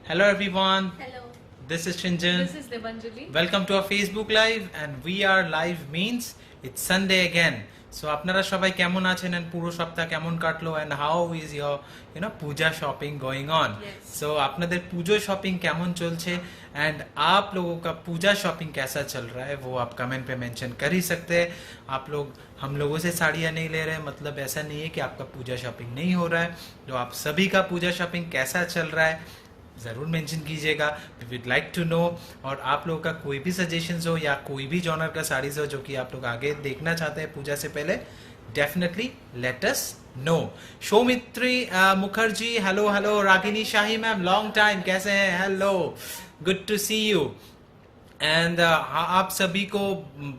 Hello everyone, Hello, this is Shinjan. this is Debanjali. Welcome to our Facebook live and we are live means it's Sunday again. So আপনারা সবাই কেমন আছেন and পুরো সপ্তাহ কেমন কাটলো and how is your puja shopping going on? Yes. So আপনাদের পুজো shopping কেমন চলছে and आप लोगों का पूजा शॉपिंग कैसा चल रहा है वो आप कमेंट पे मेंशन कर ही सकते हैं. आप लोग हम लोगों से साड़ियाँ नहीं ले रहे हैं, मतलब ऐसा नहीं है कि आपका पूजा शॉपिंग नहीं हो रहा है. तो आप सभी का पूजा शॉपिंग कैसा चल रहा है ज़रूर मेंशन कीजिएगा. We would like to know. और आप लोगों का कोई भी सजेशंस हो या कोई भी जॉनर का साड़ीज हो जो कि आप लोग आगे देखना चाहते हैं पूजा से पहले, definitely let us know. Shoumitri Mukherjee, hello hello. Ragini Shahi ma'am, long time, कैसे हैं? Hello, good to see you. And आप सभी को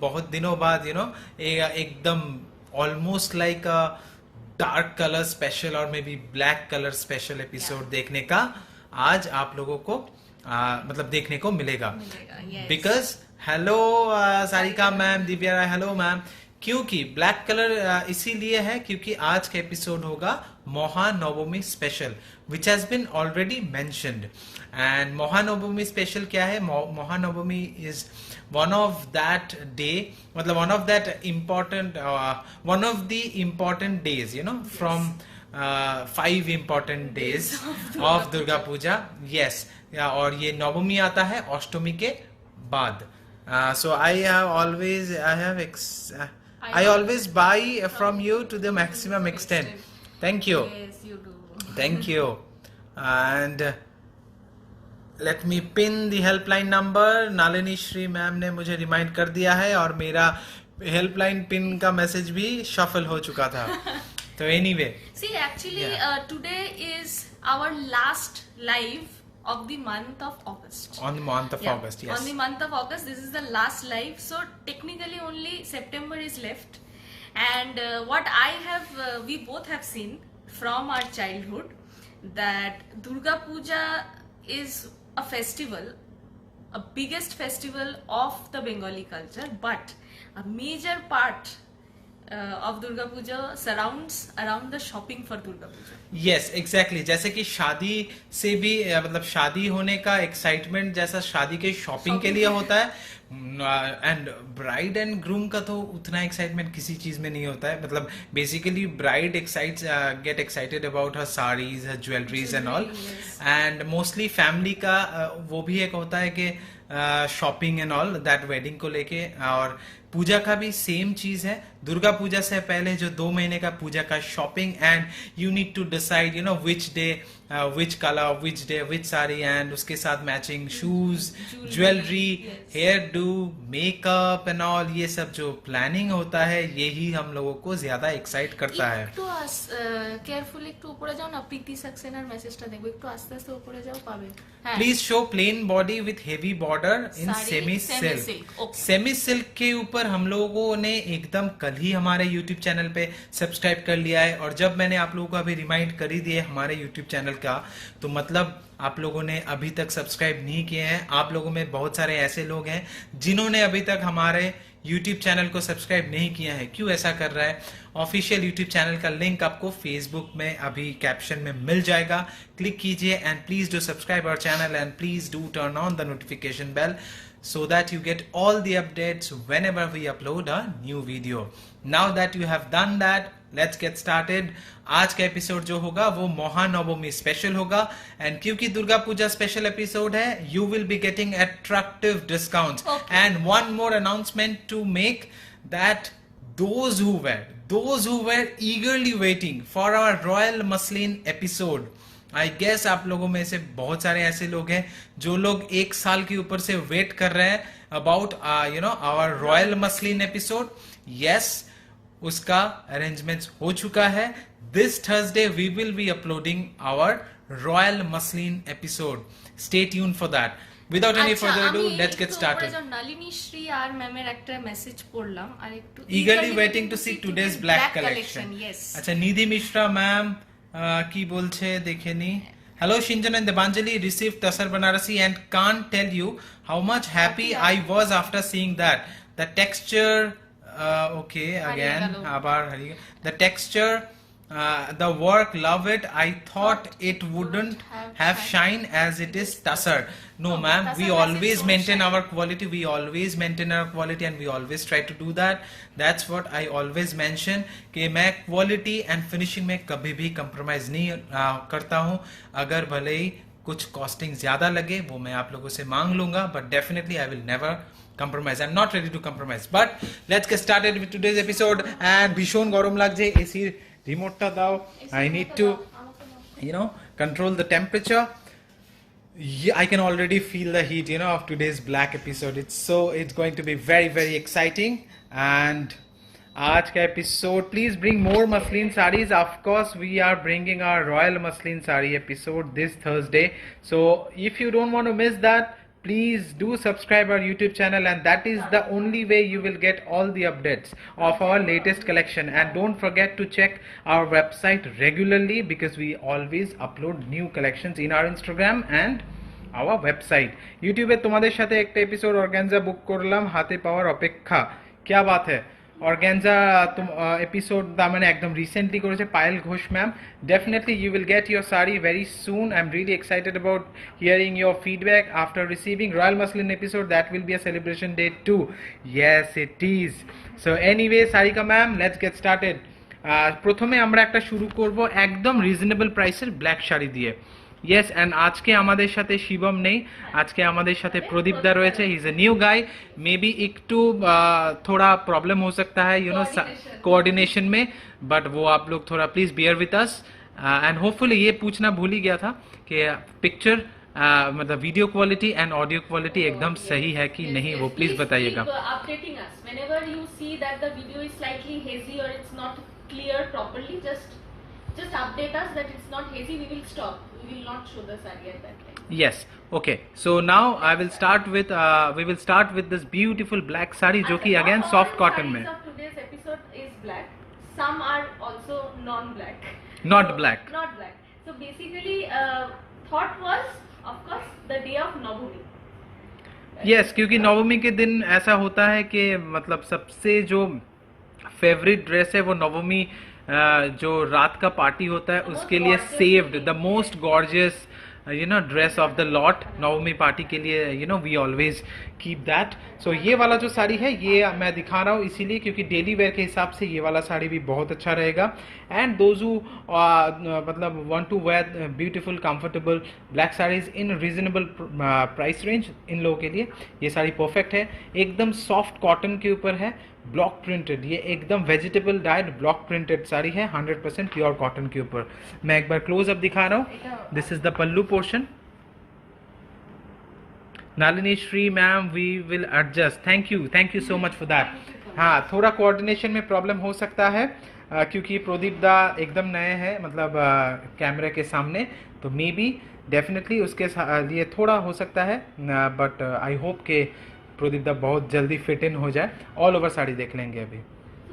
बहुत दिनों बाद एकदम almost like dark colour special और maybe black colour special episode देखने का आज आप लोगों को मतलब देखने को मिलेगा. yes. Because hello Sarika ma'am, Divya Rai, hello ma'am. क्योंकि ब्लैक कलर इसीलिए है क्योंकि आज का एपिसोड होगा Mahanavami special which has been already mentioned. And Mahanavami special क्या है? Mahanavami is one of that day, मतलब one of that important one of the important days from 5 important days of Durga Puja. Yes, और ये नवमी आता है अष्टमी के बाद. So I always buy from you to the maximum extent. Thank you. Yes, you do. Thank you. And let me pin the helpline number. Nalini Shri ma'am ने मुझे remind कर दिया है और मेरा हेल्पलाइन पिन का मैसेज भी शफल हो चुका था. So anyway, See, actually, today is our last live of the month of August. on the month of August, yes. On the month of August, this is the last live. So technically, only September is left. And what I have, we both have seen from our childhood that Durga Puja is a festival, a biggest festival of the Bengali culture, but a major part of Durga Puja surrounds around the shopping for Durga Puja. Yes, exactly. जैसे कि शादी से भी मतलब शादी होने का excitement जैसा शादी के शॉपिंग के लिए होता है, एंड ब्राइड एंड ग्रूम का तो उतना एक्साइटमेंट किसी चीज में नहीं होता है. मतलब basically bride get excited about her saris, her jewelleries and all. And mostly family का वो भी एक होता है कि shopping and all that wedding को लेके. और पूजा का भी सेम चीज है. दुर्गा पूजा से पहले जो 2 महीने का पूजा का shopping, and you need to decide which day which colour, which day which sari, एंड उसके साथ matching shoes, jewellery, hairdo, makeup and all. ये सब जो प्लानिंग होता है यही हम लोगों को ज्यादा एक्साइट करता है. একটু কেয়ারফুলি একটু উপরে যাও না, প্রীতি সাক্সেনার মেসেজটা দেখো, একটু আস্তে আস্তে উপরে যাও, পাবে. হ্যাঁ, please show plain body with heavy border in sari, semi semi-silk, silk. okay. Semi silk के ऊपर हम लोगों ने एकदम कल ही हमारे YouTube चैनल पे सब्सक्राइब कर लिया है. और जब मैंने आप लोगों को अभी रिमाइंड कर ही दिए हमारे YouTube चैनल का, तो मतलब आप लोगों ने अभी तक सब्सक्राइब नहीं किए हैं. आप लोगों में बहुत सारे ऐसे लोग हैं जिन्होंने अभी तक हमारे YouTube चैनल को सब्सक्राइब नहीं किया है. क्यों ऐसा कर रहा है? ऑफिशियल YouTube चैनल का लिंक आपको फेसबुक में अभी कैप्शन में मिल जाएगा. क्लिक कीजिए and please do subscribe our channel and please do turn on the notification bell so that you get all the updates whenever we upload a new video. Now that you have done that, let's get started. आज का episode जो होगा वो Mahanavami special होगा. And क्योंकि Durga Puja special episode है, you will be getting attractive discounts. And one more announcement to make, that those who were eagerly waiting for our Royal Muslin episode, I guess आप लोगों में से बहुत सारे ऐसे लोग हैं जो लोग 1 साल के ऊपर से वेट कर रहे हैं about our royal muslin episode. Yes, उसका अरेंजमेंट्स हो चुका है. This Thursday we will be uploading our royal muslin episode. Stay tune for that. Without any further ado, let's get started. Nalini Shri আর ম্যামের একটা মেসেজ পড়লাম আর একটু Eagerly waiting to see today's black collection. Yes. अच्छा, निधि Mishra ma'am की बोलছে দেখেনি. Hello Shinjan and Debanjali, received Tasar Banarasi and can't tell you how much happy I was after seeing that. The texture, okay, again, the texture the work, love it. I thought it wouldn't Don't have have shine as it is tussar. No, No, ma'am, tussar we has its always own maintain shine. our quality. We always maintain our quality and we always try to do that. That's what I always mention कि मैं quality and finishing में कभी भी compromise नहीं करता हूँ. अगर भले ही कुछ costing ज़्यादा लगे वो मैं आप लोगों से मांग लूँगा, but definitely I will never compromise. I'm not ready to compromise. But let's get started with today's episode. And ভীষণ গরম লাগছে, AC রিমোটটা দাও. I need to, control the temperature. Yeah, I can already feel the heat, of today's black episode. It's going to be very, very exciting. And आज का episode, please bring more muslin sarees. Of course, we are bringing our royal muslin saree episode this Thursday. So if you don't want to miss that, please do subscribe our YouTube channel, and that is the only way you will get all the updates of our latest collection. And don't forget to check our website regularly because we always upload new collections in our Instagram and our website. YouTube এ তোমাদের সাথে একটা episode organza বুক করলাম, হাতে পাওয়ার অপেক্ষা. क्या बात है. Organza episode মানে একদম রিসেন্টলি করেছে Payel Ghosh ma'am. Definitely you will get your sari very soon. I'm really excited about hearing your feedback after receiving Royal Muslin episode. That will be a celebration day too. Yes, it is. So anyway, Sarika ma'am, let's get started. প্রথমে আমরা একটা শুরু করব একদম reasonable প্রাইসের black sari দিয়ে. Yes, and আজকে আমাদের সাথে শিবম নেই, আজকে আমাদের সাথে প্রদীপ দা রয়েছে. He is a new guy. May be একটু थोड़ा प्रॉब्लम हो सकता है कोऑर्डिनेशन में, बट वो आप लोग थोड़ा please bear with us. And hopefully ये पूछना भूल ही गया था कि पिक्चर मतलब video quality and audio quality एकदम सही है कि नहीं, वो प्लीज बताइएगा. Updating us whenever you see that the video is slightly hazy or it's not clear properly, just update us that it's not hazy. We will stop. We will not show the saree at that time. Yes, okay. So now I will start with we will start with this beautiful black saree जो कि again All soft the cotton sarees में. of today's episode is black. Some are also non-black. Not black. Not black. So basically, thought was, of course, the day of Navami. Yes, क्योंकि नवमी के दिन ऐसा होता है कि मतलब सबसे जो फेवरेट ड्रेस है वो नवमी जो रात का पार्टी होता है उसके लिए saved the most gorgeous dress of the lot. Navami party के लिए we always keep that. So ये वाला जो साड़ी है ये मैं दिखा रहा हूँ इसीलिए क्योंकि डेली वेयर के हिसाब से ये वाला साड़ी भी बहुत अच्छा रहेगा. एंड दोज हु मतलब want to wear beautiful comfortable black saris in reasonable price range, इन लोगों के लिए ये साड़ी परफेक्ट है. एकदम सॉफ्ट कॉटन के ऊपर है, ब्लॉक प्रिंटेड. ये एकदम vegetable died block printed sari है, 100% प्योर कॉटन के ऊपर. मैं एक बार क्लोज अप दिखा रहा हूँ. This is the pallu portion. Nalini Shri ma'am, we will adjust. Thank you so much for that. हाँ, थोड़ा कोऑर्डिनेशन में प्रॉब्लम हो सकता है क्योंकि प्रदीप दा एकदम नए हैं मतलब कैमरे के सामने, तो मे बी डेफिनेटली उसके लिए थोड़ा हो सकता है, बट आई होप के प्रदीप दा बहुत जल्दी फिट इन हो जाए. ऑल ओवर साड़ी देख लेंगे अभी. So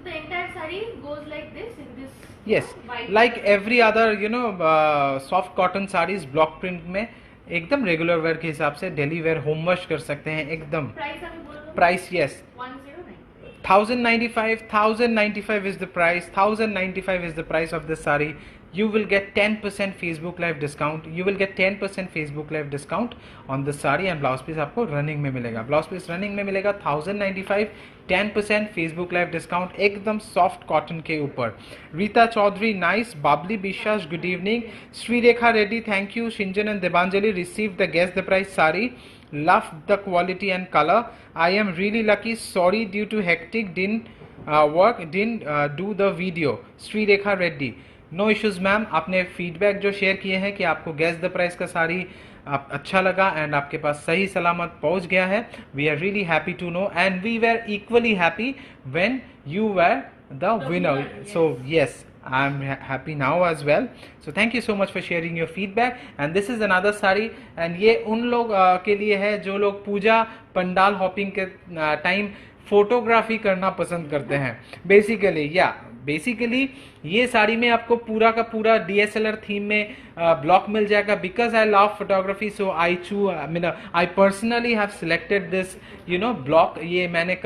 the entire saree goes like this in this. Yes, like every other soft cotton saris block print में एकदम रेगुलर वेयर के हिसाब से डेली वेयर होम वॉश कर सकते हैं एकदम. Price अभी बोल दो. Price yes 109. 1095 is the price. 1095 is the price of this saree. You will get 10% Facebook Live discount. You will get 10% Facebook Live discount on the saree, and blouse piece आपको running में मिलेगा. Blouse piece running में मिलेगा 1095, 10% Facebook Live discount एकदम soft cotton के ऊपर. Rita Chaudhary nice. Babli Biswas good evening. Sreerekha Reddy thank you. Shinjan and Devanjali receive the guess the price sari. Love the quality and color. I am really lucky. Sorry due to hectic didn't do the video. Sreerekha Reddy. No issues ma'am. आपने feedback जो share किए हैं कि आपको gas the price का साड़ी अच्छा लगा and आपके पास सही सलामत पहुंच गया है, we are really happy to know and we were equally happy when you were the winner. So yes, I am happy now as well. So thank you so much for sharing your feedback. And this is another sari and ये उन लोग के लिए है जो लोग पूजा pandal hopping के time photography करना पसंद करते हैं. बेसिकली या बेसिकली ये साड़ी में आपको पूरा का पूरा DSLR थीम में ब्लॉक मिल जाएगा. Because I love photography so I personally have selected this block. ये मैंने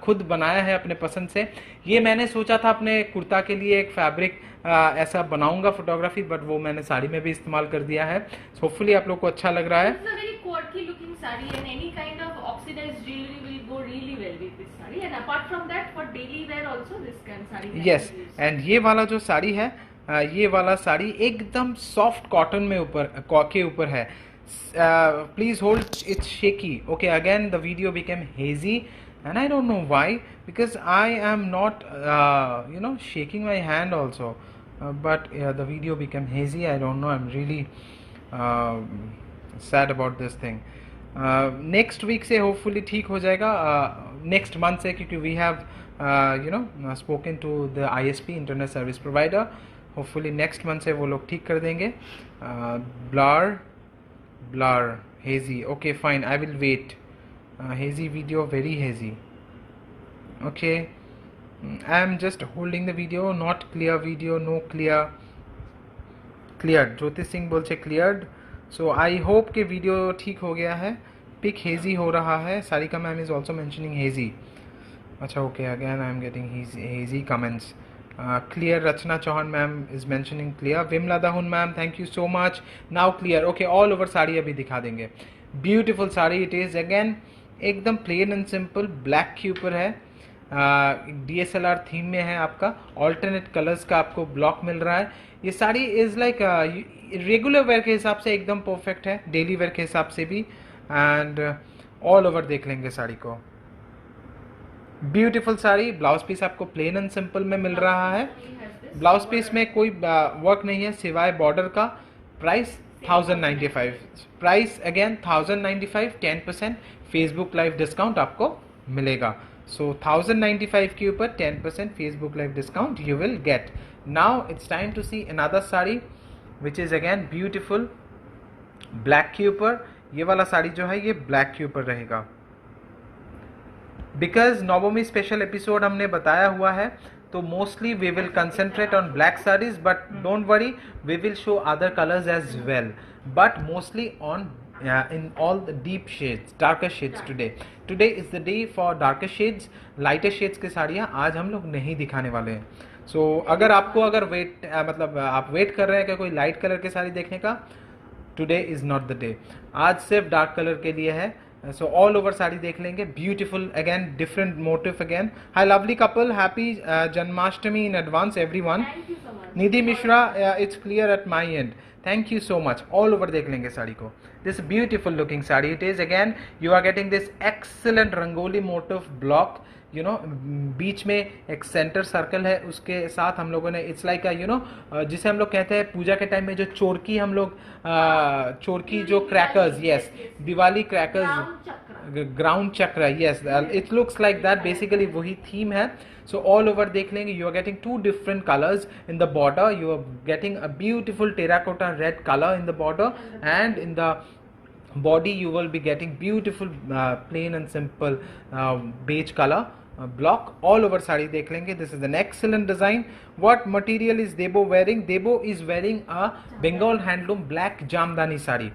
खुद बनाया है अपने पसंद से. ये मैंने सोचा था अपने कुर्ता के लिए एक फैब्रिक ऐसा बनाऊंगा फोटोग्राफी, बट वो मैंने साड़ी में भी इस्तेमाल कर दिया है. होपफुली आप लोग को अच्छा लग रहा है. This is a very quirky looking saree, and any kind of oxidized jewelry will go really well with this saree. And apart from that, for daily wear also this kind of saree can yes be used. And ये वाला जो साड़ी है ये वाला साड़ी एकदम soft cotton में के ऊपर है. Please hold it's shaky. Okay, again the video became hazy and I don't know why, because I am not shaking my hand also, but the video became hazy. I don't know, I am really sad about this thing. Next week से hopefully ठीक हो जाएगा, next month से, क्योंकि we have spoken to the ISP, internet service provider. Hopefully next month से वो लोग ठीक कर देंगे. Blur hazy. Okay, fine, I will wait. Hazy video, very hazy. Okay, I am just holding the video. Not clear video, no cleared. ज्योतिष सिंह बोल से cleared. So I hope कि वीडियो ठीक हो गया है. पिक हेजी हो रहा है. Sarika ma'am is also mentioning hazy. अच्छा, okay, again I am getting hazy comments. Clear. Rachna Chauhan ma'am is mentioning clear. Vimla Dahun ma'am, thank you so much. Now clear. Okay, all over sari अभी दिखा देंगे. Beautiful sari it is. Again एकदम plain and simple black के ऊपर है. DSLR theme में है आपका. ऑल्टरनेट कलर्स का आपको ब्लॉक मिल रहा है. ये sari is like regular wear के हिसाब से एकदम परफेक्ट है, डेली वेयर के हिसाब से भी. एंड ऑल ओवर देख लेंगे साड़ी को. ब्यूटीफुल साड़ी. ब्लाउज पीस आपको प्लेन एंड सिंपल में मिल रहा है. ब्लाउज पीस में कोई वर्क नहीं है सिवाय बॉर्डर का. Price 1095. Price again 1095. 10% Facebook live discount आपको मिलेगा. सो 1095 के ऊपर 10% Facebook live discount you will get. Now it's time to see another sari which is again beautiful black के ऊपर. ये वाला साड़ी जो है ये ब्लैक के ऊपर रहेगा. बिकॉज नवमी स्पेशल एपिसोड हमने बताया हुआ है, तो mostly we will concentrate on black saris, but don't worry, we will show other colours as well, but mostly on in all the deep shades, darker shades. Today is the day for darker shades. lighter shades के साड़ियाँ आज हम लोग नहीं दिखाने वाले हैं. So अगर वेट मतलब आप वेट कर रहे हैं कि कोई लाइट कलर की साड़ी देखने का, today is not the day. आज सिर्फ डार्क कलर के लिए है. So all over साड़ी देख लेंगे. Beautiful again, different motif again. Hi lovely couple, happy Janmashtami in advance everyone. Thank you so much. Nidhi Mishra, it's clear at my end. Thank you so much. All over देख लेंगे साड़ी को. This beautiful looking sari it is. Again you are getting this excellent rangoli motif block. बीच में एक centre circle है, उसके साथ हम लोगों ने इट्स लाइक जिसे हम लोग कहते हैं पूजा के टाइम में जो चोरकी हम लोग चोरकी जो crackers, yes, Diwali crackers, ground chakra, yes, it looks like that. Basically वही थीम है. सो ऑल ओवर देख लेंगे. You are getting 2 different colours in the border. You are getting a beautiful terracotta red colour in the border, and in the body you will be getting beautiful plain and simple beige color block. all over sari dekh lenge. This is an excellent design. What material is Debo wearing? Debo is wearing a Bengal handloom black jamdani sari.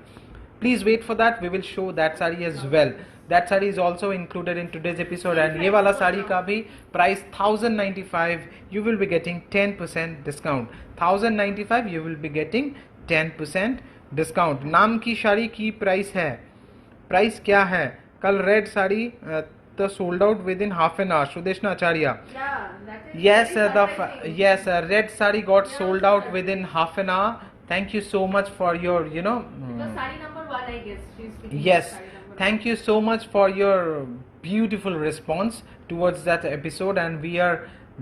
Please wait for that. We will show that sari as well. That sari is also included in today's episode. And ये वाला साड़ी का भी price 1095. You will be getting 10% discount. 1095 you will be getting 10% discount. नाम की साड़ी की price है. Price क्या है? कल रेड साड़ी तो sold out with in half an hour. Sudeshna Acharya, yes, yes, red sari got sold out within half an hour. Thank you so much for your Because saree number 1 I guess she's speaking. yes, saree number 1. thank you so much for your beautiful response towards that episode, and we are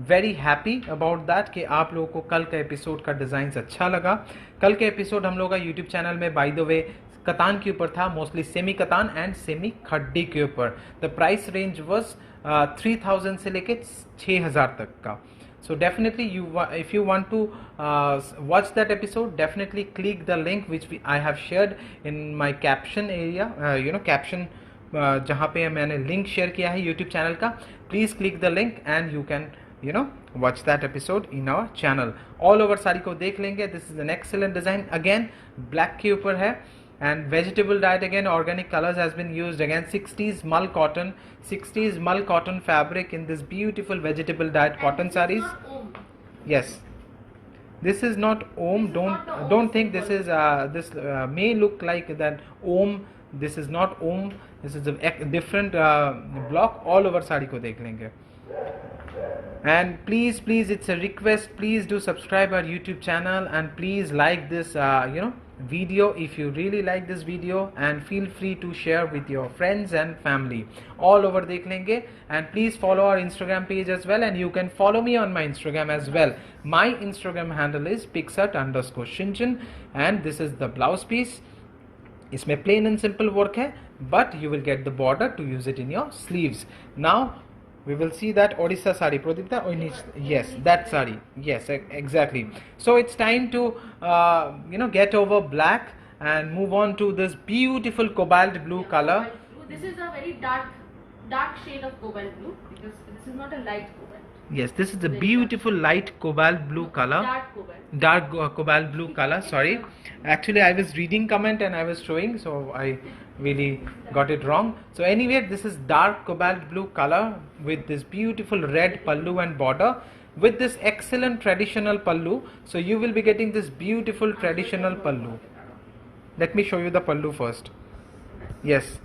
very happy about that कि आप लोगों को कल का episode का design अच्छा लगा. कल के एपिसोड हम लोग का यूट्यूब चैनल में बाय द वे कतान के ऊपर था, mostly semi katan and semi खड्डी के ऊपर. द प्राइस रेंज वाज 3000 से लेके 6000 तक का. So definitely if you want to watch that episode, definitely click the link which I have shared in my caption area, caption जहाँ पे मैंने लिंक शेयर किया है यूट्यूब चैनल का. Please click the link and you can watch that episode in our channel. All over sari को देख लेंगे. This is an excellent design. Again black के ऊपर है and vegetable dyed. Again organic colors has been used. Again 60s mull cotton fabric in this beautiful vegetable dyed cotton sarees. Yes, this is not om. Don't think this is this may look like that om. This is not om. This is a different block. All over sari को देख लेंगे. And please it's a request, please do subscribe our YouTube channel and please like this video if you really like this video, and feel free to share with your friends and family. All over देख लेंगे. And please follow our Instagram page as well, and you can follow me on my Instagram as well. My Instagram handle is pixart_shinchan, and this is the blouse piece. इसमें plain and simple work है, but you will get the border to use it in your sleeves. Now we will see that Odisha sari. Pradipta, yes, that sari. Yes, exactly. So it's time to get over black and move on to this beautiful cobalt blue color. This is a very dark shade of cobalt blue, because this is not a light cobalt. Yes, this is the beautiful light cobalt blue color. Dark cobalt blue color. Sorry, actually I was reading comment and I was showing, so I really got it wrong. So anyway, this is dark cobalt blue color with this beautiful red pallu and border, with this excellent traditional pallu. So you will be getting this beautiful traditional pallu. Let me show you the pallu first. Yes,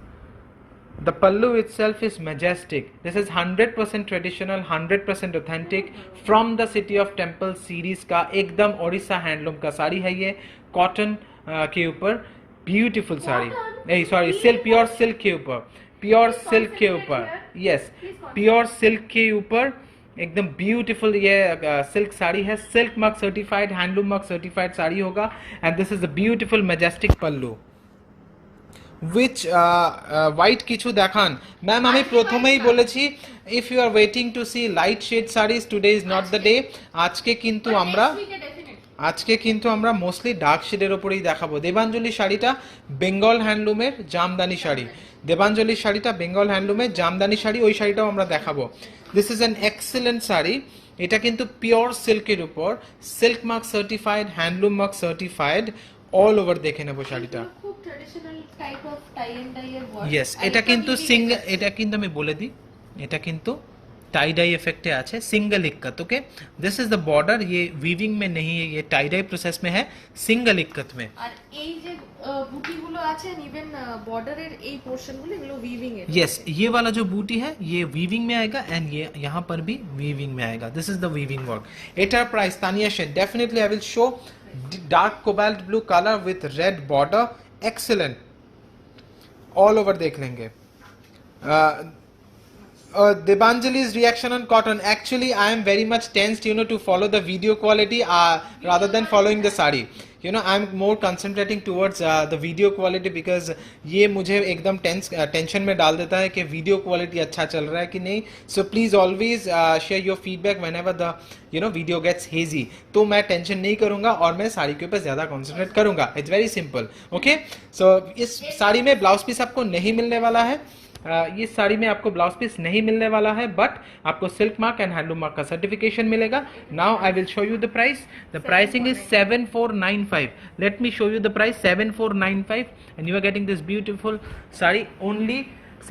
the pallu itself is majestic. This is 100% traditional, 100% authentic from the City of Temple series का एकदम Odisha handloom का साड़ी है ये. Cotton के ऊपर beautiful sari, नहीं sorry silk, pure silk के ऊपर, प्योर सिल्क के ऊपर. यस, प्योर सिल्क के ऊपर एकदम ब्यूटीफुल ये सिल्क साड़ी है. Silk mark certified, handloom mark certified sari होगा. And this is a beautiful majestic pallu which white কিছু দেখান ম্যাম. আমি প্রথমেই বলেছি if you are waiting to see light shade sarees, today is not the day. আজকে কিন্তু আমরা মোস্টলি ডার্ক শেডের ওপরেই দেখাবো. দেবাঞ্জলি শাড়িটা বেঙ্গল হ্যান্ডলুমের জামদানি শাড়ি, দেবাঞ্জলির শাড়িটা বেঙ্গল হ্যান্ডলুমের জামদানি শাড়ি, ওই শাড়িটাও আমরা দেখাবো. This is an excellent sari. এটা কিন্তু পিওর সিল্কের উপর, silk mark certified, handloom mark certified. All over দেখে নেবো শাড়িটা. ইয়েস, এটা কিন্তু সিঙ্গেল, এটা কিন্তু আমি বলে দিই, এটা কিন্তু टाई डाई इफेक्ट আছে, single ikat. Okay, this is the border. ये वीविंग में नहीं है, ये टाई डाई प्रोसेस में है, सिंगल इक्कत में. আর এই যে বুটিগুলো আছে, ইভেন বর্ডারের এই পোরশনগুলো, এগুলো वीविंग है. यस, ये वाला जो बूटी है ये वीविंग में आएगा, एंड ये यहाँ पर भी वीविंग में आएगा. This is the weaving work. एटार प्राइस तानिया शेड, definitely I will show dark cobalt blue colour with red border. Excellent. All over देख लेंगे. Debanjali's reaction on cotton. Actually, I am very much tensed, to follow the video quality rather than following the sari. I am more concentrating towards the video quality, because ये मुझे एकदम tension में डाल देता है कि वीडियो क्वालिटी अच्छा चल रहा है कि नहीं. So please always share your feedback whenever the video gets hazy. तो मैं टेंशन नहीं करूंगा और मैं साड़ी के ऊपर ज्यादा कॉन्सेंट्रेट करूंगा. It's very simple. ओके, सो इस साड़ी में ब्लाउज पीस आपको नहीं मिलने वाला है. ये साड़ी में आपको ब्लाउज पीस नहीं मिलने वाला है, बट आपको silk mark and handloom mark का सर्टिफिकेशन मिलेगा. Now I will show you the price. The pricing is 7495. Let me show you the price. 7495 and you are getting this beautiful sari only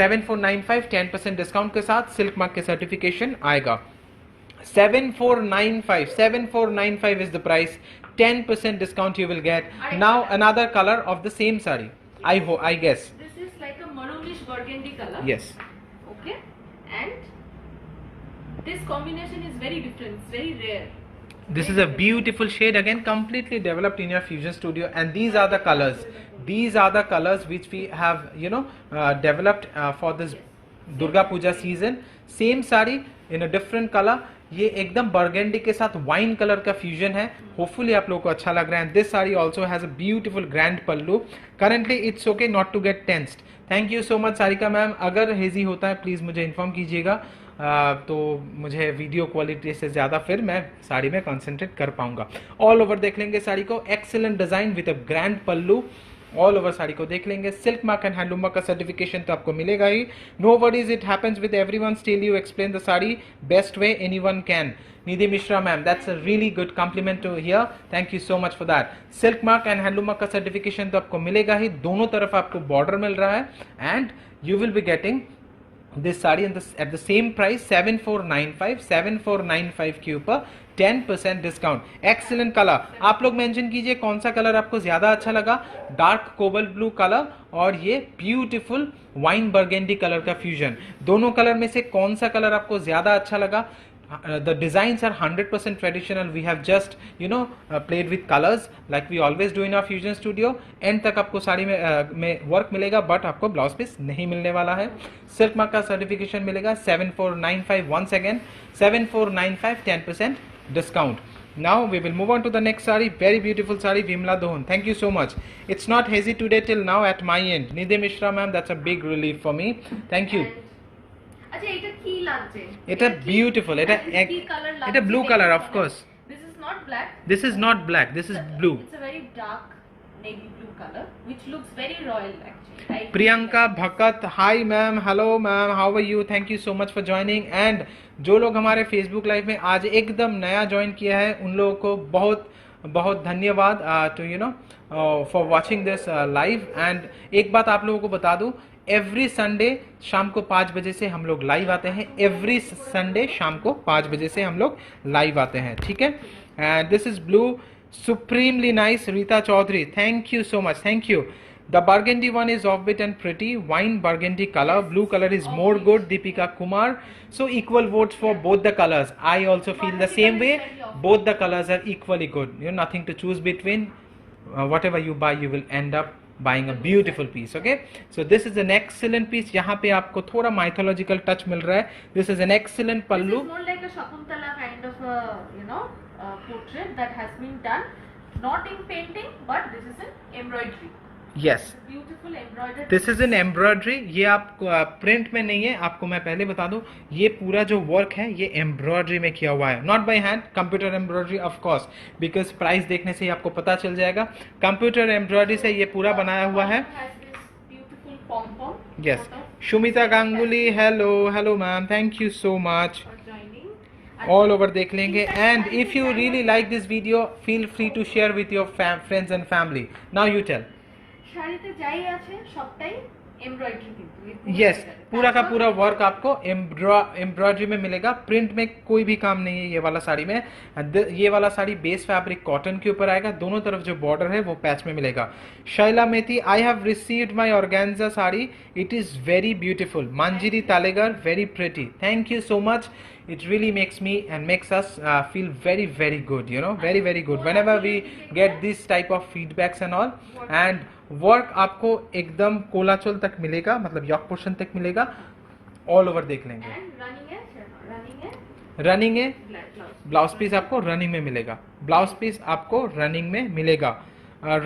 7495. 10% discount के साथ silk mark के certification आएगा. 7495 is the price. 10% discount you will get. Now another color of the same saree. I guess. Burgundy color. Yes. Okay, and this combination is very different. It's very rare. This is a beautiful shade, again completely developed in your fusion studio, and these are the colors. These are the colors which we have developed for this Durga Puja season. Same saree in a different color. ये एकदम burgundy के साथ wine colour का fusion है. Hopefully आप लोगों को अच्छा लग रहा है. This sari also has a beautiful grand pallu. Currently it's okay not to get tensed. Thank you so much Sarika ma'am. अगर हेजी होता है प्लीज़ मुझे इन्फॉर्म कीजिएगा, तो मुझे वीडियो क्वालिटी से ज़्यादा फिर मैं साड़ी में कॉन्सेंट्रेट कर पाऊंगा. ऑल ओवर देख लेंगे साड़ी को. Excellent design with a grand pallu. All over sari को देख लेंगे। Silk mark and handloom mark का सर्टिफिकेशन तो आपको मिलेगा ही। No worries, it happens with everyone, still you explain the sari best way anyone can. Nidhi Mishra ma'am, that's a really good compliment to hear, thank you so much for that. Silk mark and handloom mark का certification तो आपको मिलेगा ही, दोनों तरफ आपको border मिल रहा है, and you will be getting this saree at the same price 7495 के ऊपर 10% डिस्काउंट। एक्सीलेंट कलर, आप लोग मेंशन कीजिए कौन सा कलर आपको ज्यादा अच्छा लगा, डार्क कोबल्ट ब्लू कलर और ये ब्यूटीफुल वाइन बर्गेंडी कलर का फ्यूजन, दोनों कलर में से कौन सा कलर आपको ज्यादा अच्छा लगा। The designs are 100% traditional. We have just played with colors like we always do in our fusion studio. End तक आपको साड़ी में वर्क मिलेगा, बट आपको ब्लाउज पीस नहीं मिलने वाला है। सिल्क मार्क का सर्टिफिकेशन मिलेगा 7495, once again 7495, 10% discount. Now we will move on to the next saree, very beautiful saree, Vimla Dohan. Thank you so much. It's not hazy today till now at my end. Nidhi Mishra ma'am, that's a big relief for me. Thank you. আচ্ছা এটা কি লাগছে? এটা beautiful, এটা কি colour লাগছে? এটা blue colour, of course. This is not black. This is not black, this is blue. It's a very dark navy blue color which looks very royal actually. Priyanka Bhagat, hi ma'am, hello ma'am, how are you, thank you so much for joining. And जो लोग हमारे Facebook live में आज एकदम नया join किया है, उन लोगों को बहुत बहुत धन्यवाद to for watching this live. And एक बात आप लोगों को बता दूं, एवरी संडे शाम को 5 बजे से हम लोग लाइव आते हैं, एवरी संडे शाम को 5 बजे से हम लोग लाइव आते हैं, ठीक है। And this is blue, supremely nice, Rita Chaudhary, thank you so much, thank you. The burgundy one is offbeat and pretty, wine burgundy color, blue color is more good, Deepika Kumar. So equal votes for both the colors. I also feel the same way, both the colors are equally good, nothing to choose between. Whatever you buy, you will end up buying a beautiful piece. Okay, so this is an excellent piece. यहाँ पे आपको थोड़ा mythological touch मिल रहा है. This is an excellent pallu. This is more like a Shakuntala kind of a portrait that has been done, not in painting, but this is an embroidery. Yes, Beautiful embroidered. This is N embroidery. ये आपको print में नहीं है, आपको मैं पहले बता दूं, ये पूरा जो वर्क है ये एम्ब्रॉयडरी में किया हुआ है, not by hand, computer embroidery of course, because price देखने से ही आपको पता चल जाएगा। कंप्यूटर एम्ब्रॉयडरी से ये पूरा बनाया हुआ है। Beautiful pom-pom. Yes, Sumita Ganguly, hello hello ma'am, thank you so much, For joining. All over देख लेंगे। And if you really like this video, feel free to share with your friends and family. Now you tell. শাড়িতে যাই আছে সবটাই embroidery কিন্তু yes, पूरा का पूरा वर्क आपको एम्ब्रॉयडरी में मिलेगा, प्रिंट में कोई भी काम नहीं है ये वाला साड़ी में। ये वाला साड़ी बेस फैब्रिक कॉटन के ऊपर आएगा, दोनों तरफ जो बॉर्डर है वो पैच में मिलेगा। Shaila Methi, I have received my organza sari, it is very beautiful, Manjiri Talegar, very pretty, thank you so much. It really makes me and makes us feel very very good, very very good whenever we get this type of feedbacks and all. And work आपको एकदम कोलाचोल तक मिलेगा, मतलब York portion तक मिलेगा, all over देख लेंगे। Running है, ब्लाउज पीस आपको रनिंग में मिलेगा, ब्लाउज पीस आपको रनिंग में मिलेगा।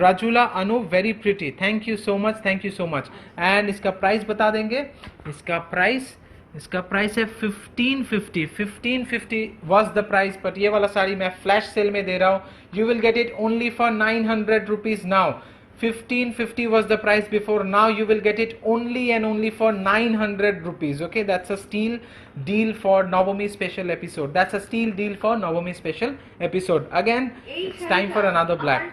Rajula Anu, very pretty, thank you so much, thank you so much. And इसका प्राइस बता देंगे, इसका प्राइस है 1550 वॉज द प्राइस, बट ये वाला साड़ी मैं फ्लैश सेल में दे रहा हूँ, you will get it only for 900 rupees now. 1550 was the price before, now you will get it only and only for 900 rupees. Okay, that's a steal deal for Navami special episode, that's a steal deal for Navami special episode. Again, it's time for another black.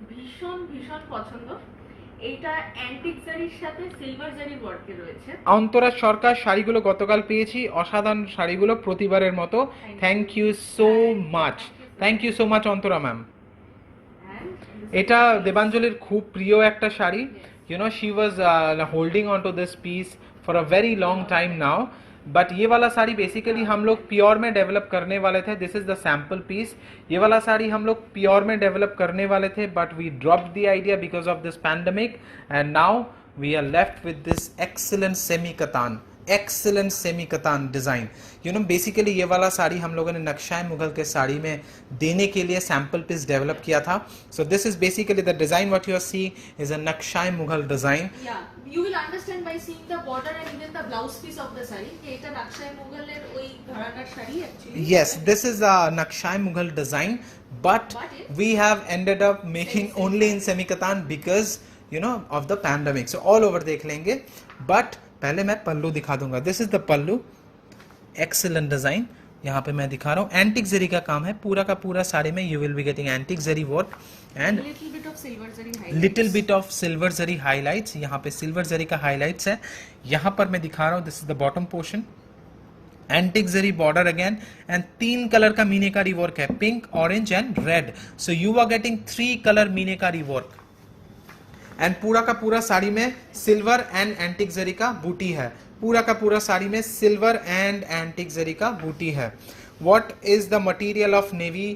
ভীষণ ভীষণ পছন্দ, এটা antique জারির সাথে silver জারির ওয়ার্কে রয়েছে। অন্তরা সরকার, শাড়িগুলো গতকাল পেয়েছি, অসাধারণ শাড়িগুলো প্রতিবারের মতো, thank you so much, thank you so much Antara ma'am. এটা দেবাঞ্জলির খুব প্রিয় একটা sari, she was holding on to this piece for a very long time now, but ये वाला साड़ी बेसिकली हम लोग प्योर में डेवलप करने वाले थे, this is the sample piece. ये वाला साड़ी हम लोग प्योर में डेवलप करने वाले थे, but we dropped the idea because of this pandemic, and now we are left with this excellent semi katan, excellent semi katan design. Basically ये वाला साड़ी हम लोगों ने नक्शाए मुगल के साड़ी में देने के लिए सैम्पल पीस डेवलप किया था। So this is basically the design what you are seeing is a नक्शाए Mughal design. You will understand by seeing the border and even the blouse piece of the saree कि এটা নকশায় মুঘলের ওই ঘরানার sari actually. Yes, this is a Naqshai Mughal design, but we have ended up making only in semi katan because you know of the pandemic, so all over देख लेंगे। But पहले मैं पल्लू दिखा दूंगा। This is the pallu, excellent design. यहाँ पे मैं दिखा रहा हूँ, एंटिक जरी का काम है पूरा का पूरा साड़ी में। You will be getting antique zari work and little bit of silver zari highlights. Little bit of silver zari highlights. यहाँ पे सिल्वर जरी का हाईलाइट्स है। यहाँ पर मैं दिखा रहा हूँ, this is the bottom portion, antique zari border again, and 3 colour का मीनेकारी वर्क है, pink, orange and red. So you are getting 3 colour meenakari work and पूरा का पूरा साड़ी में सिल्वर एंड एंटिक जरी का बूटी है। पूरा का पूरा साड़ी में सिल्वर एंड एंटिक जरी का बूटी है। What is the material of navy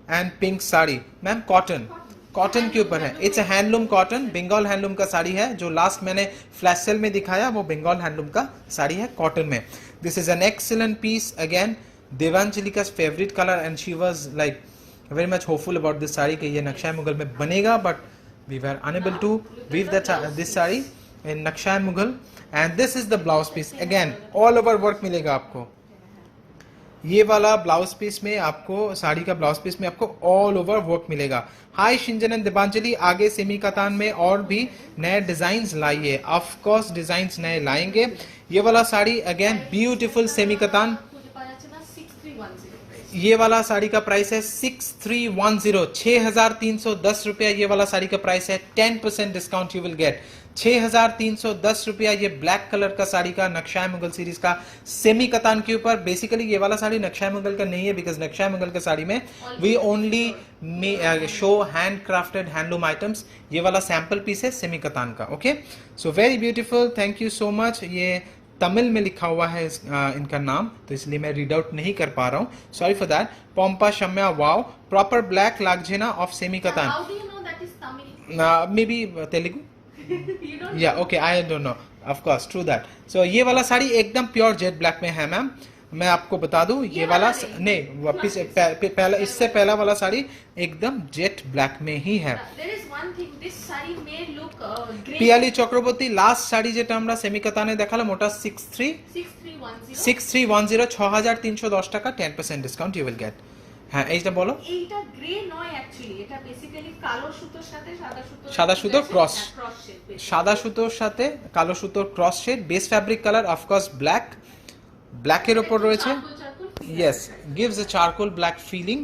and pink sari? Ma'am cotton, cotton के ऊपर है। It's handloom cotton, Bengal handloom का साड़ी है। जो लास्ट मैंने फ्लैश सेल में दिखाया वो बंगाल हैंडलूम का साड़ी है कॉटन में। This is an excellent piece again, Debanjali का favourite colour and she was like very much hopeful about this sari कि ये नक्शा मुगल में बनेगा, but we were unable to weave this saree in नक्शा Mughal. and this is the blouse piece, again all over work मिलेगा आपको। ये वाला ब्लाउज पीस में आपको, साड़ी का ब्लाउज पीस में आपको ऑल ओवर वर्क मिलेगा। हाय शिंजन एंड दीपांजलि, आगे सेमी कतान में और भी नए डिजाइन्स लाइए। ऑफ कोर्स डिजाइन्स नए लाएंगे। ये वाला साड़ी अगेन ब्यूटीफुल सेमी कतान, ये वाला साड़ी का प्राइस है 6310, 6310 रुपया ये वाला साड़ी का प्राइस है। 10% डिस्काउंट यू विल गेट, 6310 रुपया ये ब्लैक कलर का साड़ी का नक्शा मुगल सीरीज का सेमी कतान के ऊपर। बेसिकली ये वाला साड़ी नक्शा मुगल का नहीं है, बिकॉज नक्शा मुगल के साड़ी में we only show hand crafted handloom items. ये वाला सैंपल पीस है सेमी कतान का। Okay, so very beautiful, thank you so much. ये तमिल में लिखा हुआ है इनका नाम, तो इसलिए मैं रीड आउट नहीं कर पा रहा हूँ, sorry for that. Pompa Shamya, wow, proper black लागजेना of semi katan. How do you know that is Tamil? Maybe Telugu, You don't या okay, I don't know, of course true that. So ये वाला साड़ी एकदम प्योर जेट ब्लैक में है ma'am. मैं आपको बता दूं ये वाला नहीं, वापिस पहला, इससे पहला वाला साड़ी एकदम जेट ब्लैक में ही है। There is one thing, this saree may look grey. Piyali Chakraborty, last sari যেটা আমরা সেমি কাতানে দেখালাম ওটা 6310 6310, 6310 টাকা, 10% ডিসকাউন্ট ইউ উইল গেট। হ্যাঁ এইটা বলো। এইটা গ্রে নয় অ্যাকচুয়ালি, এটা বেসিক্যালি কালো সুতোর সাথে সাদা সুতোর ক্রস, ক্রস শেড। সাদা সুতোর সাথে কালো সুতোর cross shade. Base fabric colour of course black, ব্ল্যাকের উপর রয়েছে। Yes, gives a charcoal black feeling.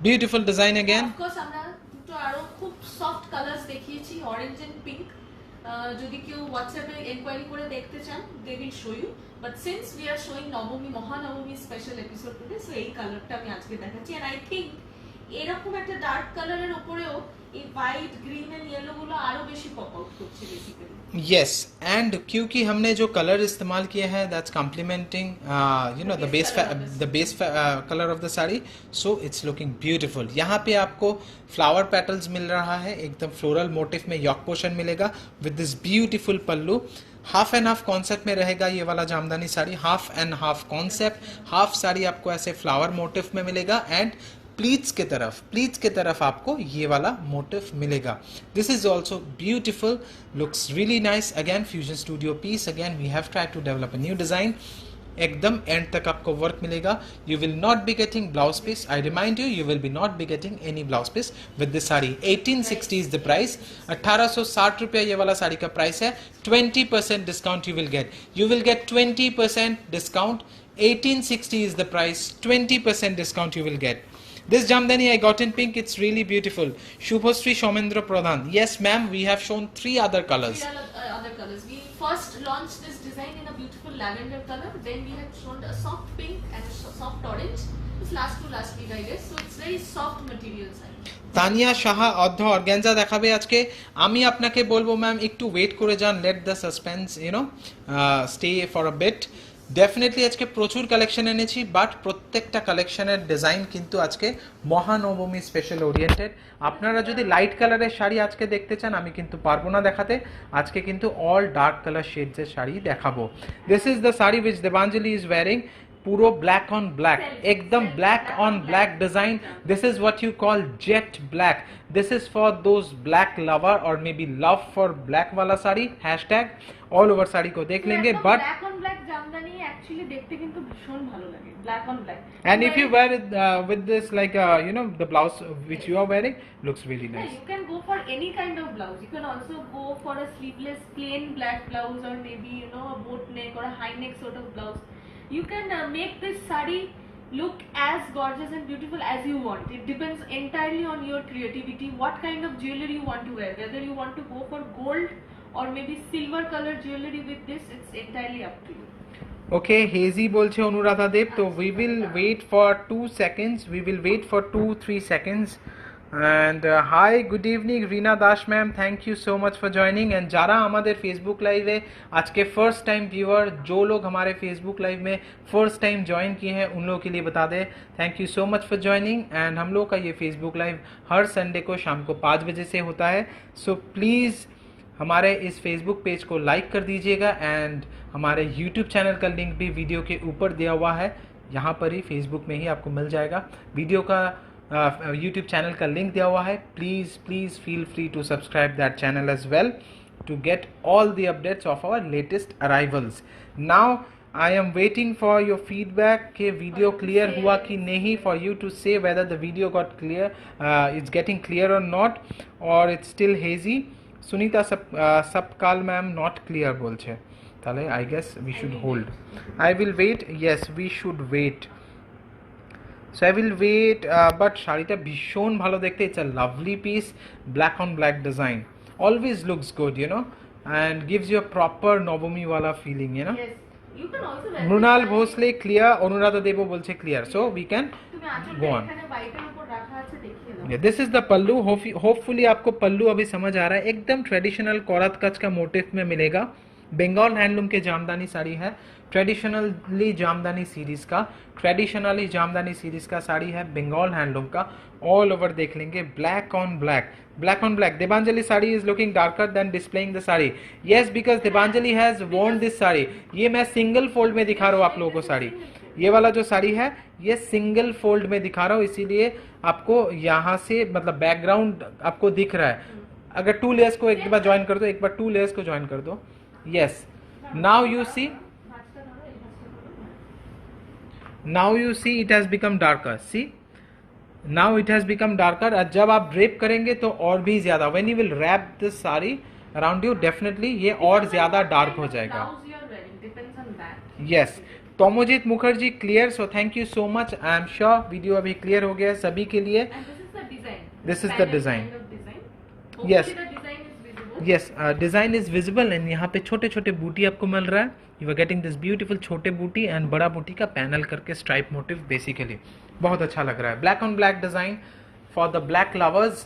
Beautiful design again. Of course আমরা দুটো আরো খুব সফট কালারস দেখিয়েছি, অরেঞ্জ এন্ড পিঙ্ক। যদি কেউ হোয়াটসঅ্যাপে এনকোয়ারি করে দেখতে চান, they will show you. But since we are showing নবমী মহানবমী স্পেশাল এপিসোড টুডে, সো এই কালারটা আমি আজকে দেখাচ্ছি। এন্ড আই থিংক এরকম একটা ডার্ক কালারের উপরেও এই হোয়াইট, গ্রিন এন্ড ইয়েলো গুলো আরো বেশি পপ আউট করছে বেসিক্যালি। यस, एंड क्योंकि हमने जो कलर इस्तेमाल किया है that's complementing you know the base colour of the sari, so it's looking beautiful. यहाँ पे आपको फ्लावर पेटल्स मिल रहा है, एकदम फ्लोरल मोटिव में यॉक पोर्शन मिलेगा with this beautiful pallu. Half and half concept में रहेगा ये वाला Jamdani sari, half and half concept. Half sari आपको ऐसे फ्लावर मोटिव में मिलेगा एंड प्लीट्स के तरफ आपको ये वाला मोटिव मिलेगा। This is also beautiful, looks really nice. Again fusion studio piece, again we have tried to develop a new design. एकदम एंड तक आपको वर्क मिलेगा। You will not be getting blouse piece, I remind you will be not be getting any blouse piece with this sari. 1860 is the price, 1860 रुपया ये वाला साड़ी का price है। 20% discount you will get 20% discount. 1860 is the price, 20% discount you will get. This Jamdani I got in pink, it's really beautiful. Shubhasri Shomendra Pradhan. Yes ma'am, we have shown 3 other colors. Other colors. We first launched this design in a beautiful lavender color, then we had shown a soft pink and a soft orange. This last week I guess, so it's very soft material side. Tania Saha অর্ধ organza দেখাবে আজকে। আমি আপনাকে বলবো ma'am একটু wait করে যান, let the suspense you know stay for a bit. Definitely আজকে প্রচুর কালেকশন এনেছি, বাট প্রত্যেকটা কালেকশনের ডিজাইন কিন্তু আজকে মহানবমী স্পেশাল ওরিয়েন্টেড। আপনারা যদি লাইট কালারের শাড়ি আজকে দেখতে চান আমি কিন্তু পারবো না দেখাতে, আজকে কিন্তু অল ডার্ক কালার শেডসের শাড়ি দেখাবো। This is the sari which Debanjali is wearing, पूरो ब्लैक ऑन ब्लैक, एकदम black on black design. This is what you call jet black. This is for those black lover और maybe love for black वाला sari, hashtag all over sari को देख लेंगे। But black on black Jamdani actually দেখতে কিন্তু ভীষণ ভালো লাগে, black on black. And if you wear it with this like you know the blouse which you are wearing looks really Yeah, nice. you can go for any kind of blouse. You can also go for a sleeveless plain black blouse, or maybe you know a boat neck or a high neck sort of blouse. You can make this sari look as gorgeous and beautiful as you want. It depends entirely on your creativity, what kind of jewelry you want to wear, whether you want to go for gold or maybe silver color jewelry with this. It's entirely up to you. Okay, hazy bolche Anuradha Dev, so we will wait for 2 seconds. We will wait for 2-3 seconds. And hi, good evening Reena Dash ma'am, thank you so much for joining. And jara hamader Facebook live hai aaj ke first time viewer jo log hamare Facebook live mein first time join kiye hain un log ke liye bata de thank you so much for joining. And hum log ka ye Facebook live har Sunday ko sham ko 5 baje se hota hai, so please हमारे इस Facebook page को like कर दीजिएगा। And हमारे YouTube channel का link भी video के ऊपर दिया हुआ है, यहाँ पर ही फेसबुक में ही आपको मिल जाएगा। वीडियो का यूट्यूब चैनल का लिंक दिया हुआ है। Please please feel free to subscribe that channel as well to get all the updates of our latest arrivals. Now I am waiting for your feedback कि video clear हुआ कि नहीं, for you to say whether the video got clear, it's getting clear और not, और it's still hazy. Sunita Sabkal ma'am not clear बोलছে, তাহলে I guess we should hold. I will wait, yes we should wait, so I will wait. But শাড়িটা ভীষণ ভালো দেখতে, it's a lovely piece, black on black design, always looks good you know, and gives you a proper নবমী ওয়ালা feeling you know. Yes, you can also wear Mrinal this Bhosle clear, Anuradha দেবও বলছে clear, so we can তুমি আঁচলটা go on. এখানে বাইকের উপর রাখা আছে, দেখিয়ে দাও। This is the pallu, hopefully आपको पल्लू अभी समझ आ रहा है। एकदम ट्रेडिशनल कोरात कच का मोटिव में मिलेगा। बंगाल हैंडलूम के जामदानी साड़ी है, ट्रेडिशनली जामदानी सीरीज का, ट्रेडिशनली जामदानी सीरीज का साड़ी है, बंगाल हैंडलूम का। ऑल ओवर देख लेंगे black on black, black on black. Debanjali sari is looking darker than displaying the sari, yes because Debanjali has worn this sari. ये मैं सिंगल फोल्ड में दिखा रहा हूँ आप लोगों को साड़ी, ये वाला जो साड़ी है ये सिंगल फोल्ड में दिखा रहा हूँ, इसीलिए आपको यहाँ से मतलब बैकग्राउंड आपको दिख रहा है। अगर 2 लेयर्स को एक बार ज्वाइन कर दो, एक बार 2 लेयर्स को ज्वाइन कर दो, यस नाउ यू सी, ভাঁজটা ধরো, এই ভাঁজটা ধরো। Now you see it has become darker, see now it has become darker. जब आप ड्रेप करेंगे तो और भी ज्यादा, when you will wrap this sari around you, definitely ये और ज्यादा डार्क हो जाएगा। Blouse you are wearing depends on that. Yes, Tomojit Mukherjee clear, so thank you so much. I am sure video अभी क्लियर हो गया है सभी के लिए। And this is the design. This is the Panel design. kind of design. Yes. Hopefully the design is visible. Yes, design is visible, and यहाँ पे छोटे छोटे बूटी आपको मिल रहा है। You are getting this beautiful छोटे बूटी एंड बड़ा बूटी का पैनल करके स्ट्राइप मोटिव, बेसिकली बहुत अच्छा लग रहा है। Black on black design for the black lovers.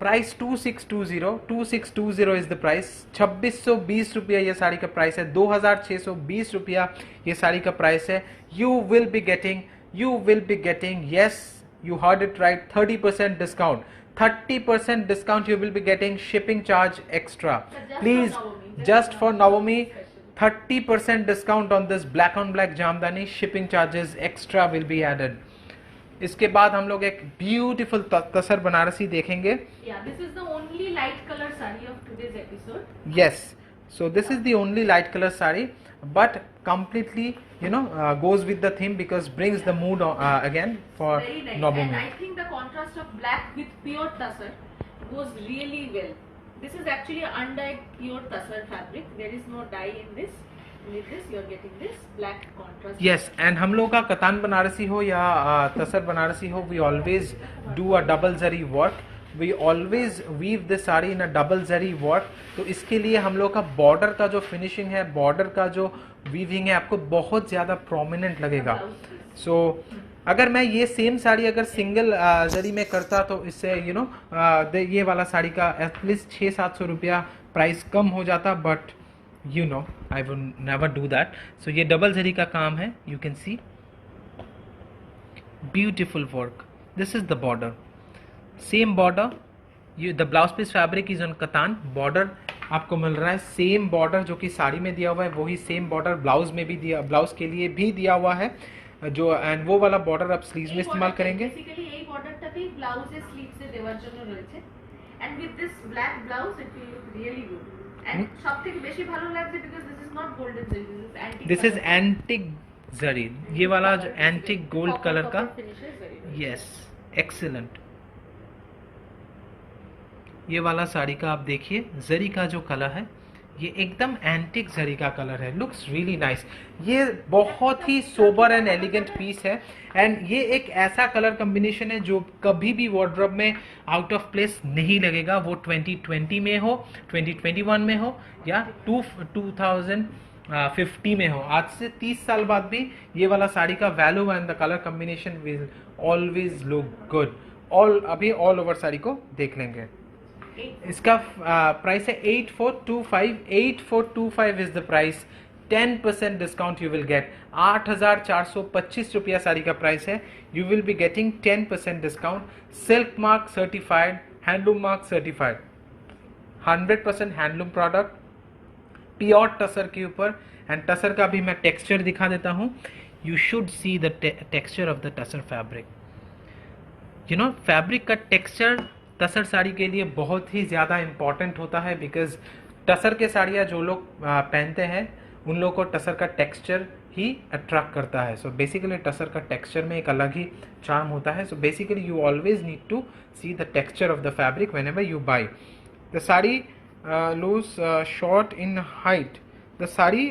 Price 2620 is the price. 2620 रुपया ये साड़ी का प्राइस है, 2620 रुपया ये साड़ी का प्राइस है। You will be getting, yes you heard it right, 30% discount, 30% discount you will be getting, shipping charge extra, please, just for Navami, 30% discount on this black on black jamdani, shipping charges extra will be added. इसके बाद हम लोग एक beautiful तसर बनारसी देखेंगे। Yeah, this is the only light color saree of today's episode. Yes, so this is the only light color saree, but completely goes with the theme because brings the mood again for Very nice. Navami. And I think the contrast of black with pure tussar goes really well. This is actually undyed pure tussar fabric. There is no dye in this. With this you are getting this black contrast. Yes, and हम लोग का कतान बनारसी हो या तसर बनारसी हो, we always do a double zari work. We always weave this sari in a double zari work. तो इसके लिए हम लोग का बॉर्डर का जो फिनिशिंग है, बॉर्डर का जो वीविंग है, आपको बहुत ज़्यादा प्रोमिनेंट लगेगा। सो अगर मैं ये सेम साड़ी अगर सिंगल जरी में करता तो इससे ये वाला साड़ी का एटलीस्ट 600-700 रुपया प्राइस कम हो जाता, but I would never do that. So ये डबल जरी का काम है, you can see beautiful work. This is the border, same border. The blouse piece fabric is on कतान, border आपको मिल रहा है सेम बॉर्डर जो कि साड़ी में दिया हुआ है, वही सेम बॉर्डर ब्लाउज में भी दिया, ब्लाउज के लिए भी दिया हुआ है जो, एंड वो वाला बॉर्डर आप स्लीव्स में इस्तेमाल करेंगे। बेसिकली এই বর্ডারটাতেই ব্লাউজে স্লিভসে দেওয়ার জন্য রয়েছে, and with this black blouse it will look really good. And সবথেকে বেশি ভালো লাগছে because this is not golden zari, this is antique. This is antique zari, ये वाला जो एंटिक गोल्ड Copper कलर का, finishes very well. Yes excellent. ये वाला साड़ी का आप देखिए, जरी का जो कलर है ये एकदम एंटिक जरी का कलर है, लुक्स रियली नाइस। ये बहुत ही सोबर एंड एलिगेंट पीस है, एंड ये एक ऐसा कलर कॉम्बिनेशन है जो कभी भी वार्डरोब में आउट ऑफ प्लेस नहीं लगेगा, वो 2020 में हो, 2021 में हो या 2050 में हो। आज से 30 साल बाद भी ये वाला साड़ी का value and the colour combination will always look good. अभी ऑल ओवर साड़ी को देख लेंगे। इसका प्राइस है 8425, 8425 is the price. 10% discount you will gate. 8425 रुपया साड़ी का प्राइस है, you will be getting 10% discount. Silk mark certified, handloom mark certified, 100% handloom product, pure tussar के ऊपर। एंड टसर का भी मैं टेक्सचर दिखा देता हूँ। You should see the texture of the tussar fabric. You know fabric का टेक्सचर टसर साड़ी के लिए बहुत ही ज़्यादा इम्पॉर्टेंट होता है, बिकॉज टसर के साड़ियाँ जो लोग पहनते हैं उन लोगों को टसर का टेक्सचर ही अट्रैक्ट करता है। सो बेसिकली टसर का टेक्सचर में एक अलग ही चार्म होता है। So basically you always need to see the texture of the fabric whenever you buy the sari. Looks short in height, the sari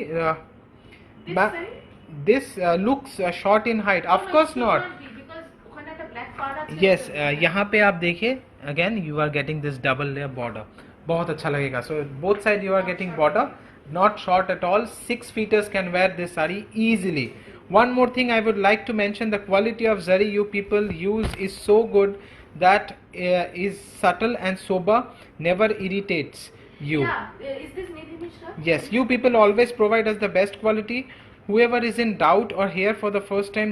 this looks short in height, of course not. Yes, यहाँ पे आप देखिए again you are getting this double layer border, बहुत अच्छा लगेगा। So both side you are getting border, not short at all. 6 feeters can wear this saree easily. One more thing I would like to mention, the quality of zari you people use is so good that is subtle and sober, never irritates you. Yeah, is this Nidhi Mishra? Yes, you people always provide us the best quality. Whoever is in doubt or here for the first time,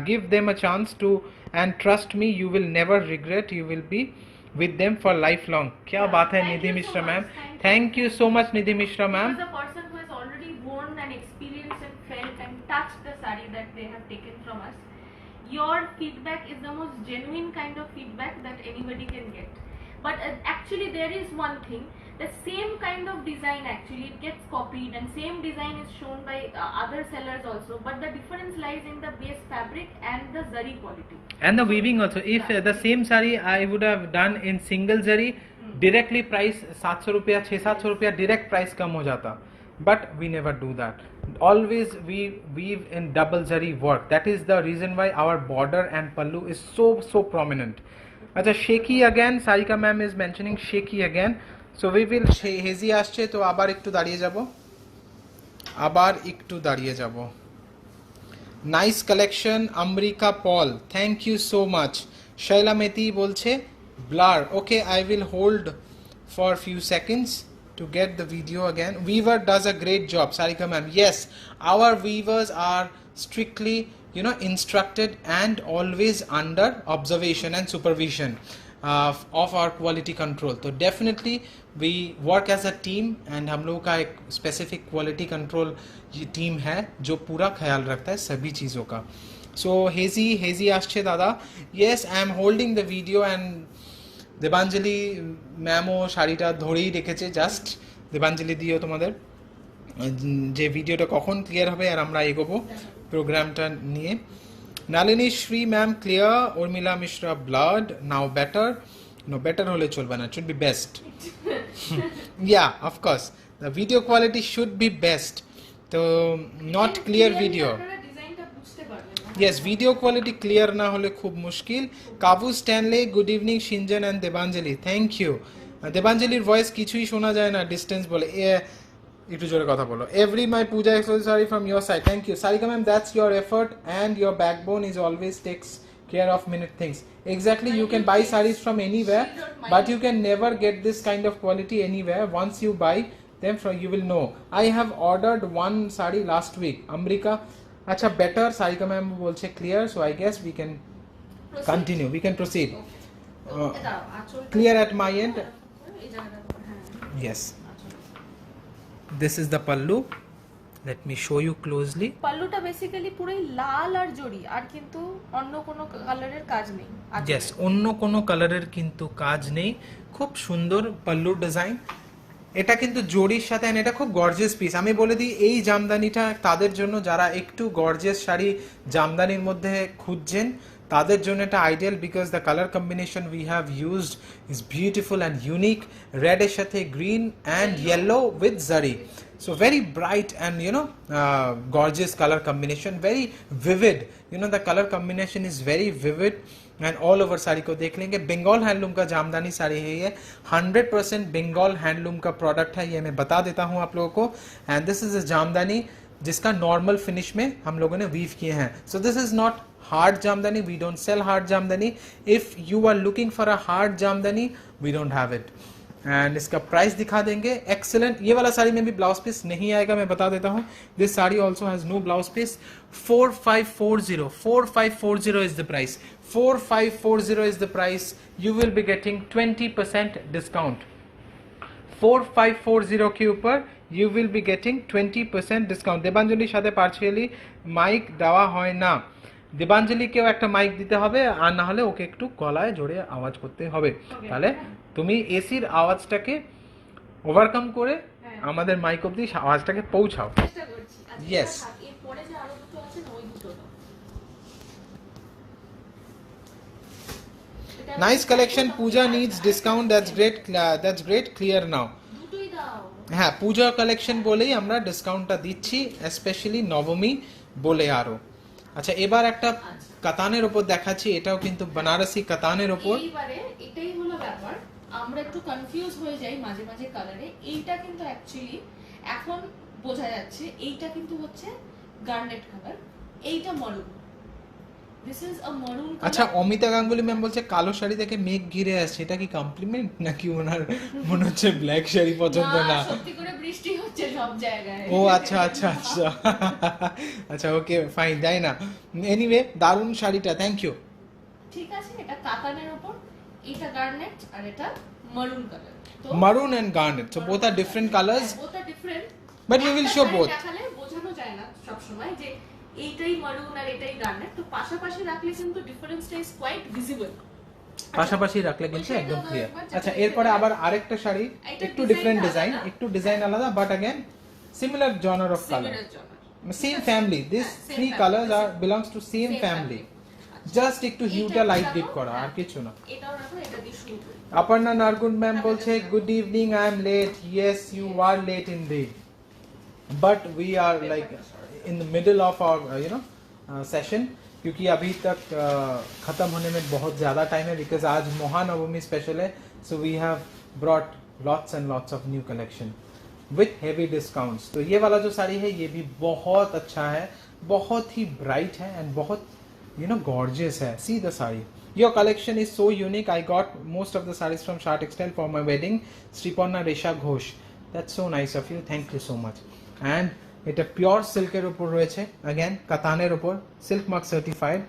give them a chance to, and trust me, you will never regret. You will be with them for lifelong. क्या बात है Nidhi Mishra ma'am, thank you so much Nidhi Mishra ma'am. As a person who has already worn and experienced and felt and touched the saree that they have taken from us, your feedback is the most genuine kind of feedback that anybody can get. But actually there is one thing, the same kind of design actually it gets copied and same design is shown by other sellers also, but the difference lies in the base fabric and the zari quality And the weaving also. If the same saree I would have done in single zari, directly price 700 रुपया, 600-700 रुपया direct price कम हो जाता, but we never do that. Always we weave in double zari work. That is the reason why our border and pallu is so prominent. अच्छा, shaky again, Sarika ma'am is mentioning shaky again. So we will hazy আসছে, তো আবার একটু দাঁড়িয়ে যাব। Nice collection Amrika Paul, thank you so much. Shaila মেতি বলছে blur, okay I will hold for few seconds to get the video again. Weaver does a great job, Sarika ma'am. Yes, our weavers are strictly, you know, instructed and always under observation and supervision of our quality control. So definitely we work as a team, and हम लोगों का एक specific quality control team है जो पूरा ख्याल रखता है सभी चीज़ों का। So हेजी आश्चे दादा, yes, I am holding the video and Debanjali ম্যামও শাড়িটা ধরেই রেখেছে, জাস্ট দেবাঞ্জলি দিও তোমাদের যে ভিডিওটা কখন ক্লিয়ার হবে আর আমরা এগোবো প্রোগ্রামটা নিয়ে। Nalini Sri ma'am clear, Urmila Mishra blurred, now better, no better হলে চলবে না, should be best. Ya of course the video quality should be best, তো not clear video. Yes, video quality clear না হলে খুব মুশকিল। Kabu Stanley, good evening Sinjan and Debanjali, thank you. দেবাঞ্জলির voice কিছুই শোনা যায় না, ডিস্টেন্স বলে, একটু জোরে কথা বলো। Every my Puja sorry from your side, thank you Sarika ma'am, that's your effort and your backbone is always takes care of minute things. Exactly, you can buy sarees from anywhere, but you can never get this kind of quality anywhere. Once you buy them from, you will know. I have ordered one saree last week, Amrika। अच्छा, better Sarika ma'am बोलছে clear, so I guess we can continue, we can proceed. Clear at my end, yes. This is the pallu, let me show you closely. পাল্লুটা basically পুরোই লাল আর জড়ি, আর কিন্তু অন্য কোনো কালারের কাজ নেই। यस, অন্য কোনো কালারের কিন্তু কাজ নেই, খুব সুন্দর পল্লু ডিজাইন। এটা কিন্তু জরির সাথে and এটা খুব গর্জিয়াস পিস। আমি বলে দিই এই জামদানিটা তাদের জন্য যারা একটু গর্জিয়াস শাড়ি জামদানির মধ্যে খুঁজছেন, তাদের জন্য এটা ideal, because the colour combination we have used is beautiful and unique. রেডের সাথে green and yellow with zari, so very bright and gorgeous color combination, very vivid, the color combination is very vivid and all over sari को देख लेंगे। Bengal handloom का जामदानी साड़ी है ये, 100% Bengal handloom का product है, ये मैं बता देता हूँ आप लोगों को। एंड दिस इज अ जामदानी जिसका नॉर्मल फिनिश में हम लोगों ने वीव किए हैं। So this is not hard Jamdani, we don't sell hard Jamdani. If you are looking for a hard Jamdani, we don't have it. And इसका प्राइस दिखा देंगे, एक्सेलेंट। ये वाला साड़ी में भी ब्लाउज पीस नहीं आएगा, मैं बता देता हूँ। This sari also has no blouse piece. 4540 is the price, 4540 is the price. You will be getting 20% discount. 4540 के ऊपर you will be getting 20% discount. দেবাঞ্জলির সাথে পার্সিয়ালি মাইক দেওয়া হয় না, দেবাঞ্জলিকেও একটা মাইক দিতে হবে, আর না হলে ওকে একটু গলায় জোরে আওয়াজ করতে হবে, তাহলে তুমি এসির আওয়াজটাকে ওভারকাম করে আমাদের মাইক অবধি আওয়াজটাকে পৌঁছাও। চেষ্টা করছি। Yes. এরপরে যে আরো দুটো আছে না, ওই দুটো দাও। Nice collection. Pooja needs discount. That's great. That's great. Clear now. দুটোই দাও। হ্যাঁ, পূজা কালেকশন বলেই আমরা ডিসকাউন্টটা দিচ্ছি, স্পেশালি নবমী বলে আরো। আচ্ছা, এবার একটা কাতানের উপর দেখাচ্ছি, এটাও কিন্তু বেনারসি কাতানের উপর। এইবারে এটাই হলো ব্যাপার, আমরা একটু কনফিউজ হয়ে যাই মাঝে মাঝে কালারে। এইটা কিন্তু অ্যাকচুয়ালি এখন বোঝা যাচ্ছে, এইটা কিন্তু হচ্ছে গার্নেট কালার, এইটা maroon. This is a maroon. আচ্ছা, অমিতা গাঙ্গুলি ম্যাম বলছে কালো শাড়ি দেখে মেঘ ঘিরে আসছে, এটা কি কমপ্লিমেন্ট নাকি ওনার মনে হচ্ছে ব্ল্যাক শাড়ি পছন্দ না? সত্যি করে বৃষ্টি হচ্ছে সব জায়গায়। ও আচ্ছা আচ্ছা আচ্ছা আচ্ছা, ওকে ফাইন, যাই না। এনিওয়ে, দারুণ শাড়িটা, থ্যাংক ইউ। ঠিক আছে, এটা কাতানের উপর, এটা গার্নেট, আর এটা মারুন কালার। তো maroon and garnet, so both are different colours, both are different, but we will show both. দেখালে বোঝানো যায় না সব সময় যে এইটাই মারুন আর এটাই গার্নেট, তো পাশাপাশি রাখলে কিন্তু ডিফারেন্সটা ইজ কোয়াইট ভিজিবল। পাশাপাশি রাখলে কিন্তু একদম ক্লিয়ার। আচ্ছা, এরপরে আবার আরেকটা শাড়ি, একটু ডিফারেন্ট ডিজাইন, একটু ডিজাইন আলাদা, but again similar genre of colour, same family. This three colours are belongs to same family, just একটু হিউটা লাইট ডিপ করা, আর কিছু না। এটাও রাখো, এটা দিয়ে শুরু করি। অপর্ণা নারগুন ম্যাম বলছে good evening, I am late. Yes, you are late indeed, but we are like in the middle of our session, क्योंकि अभी तक खत्म होने में बहुत ज़्यादा टाइम है, बिकॉज आज महानवमी स्पेशल है। So we have brought lots and lots of new collection with heavy discounts. तो ये वाला जो साड़ी है, ये भी बहुत अच्छा है, बहुत ही ब्राइट है एंड बहुत गॉर्जियस है। सी the sari, your collection is so unique. I got most of the sarees from Shah Textile for my wedding. Sriparna Resha Ghosh, that's so nice of you, thank you so much. And এটা pure সিল্কের উপর রয়েছে, again কাতানের উপর, silk mark certified.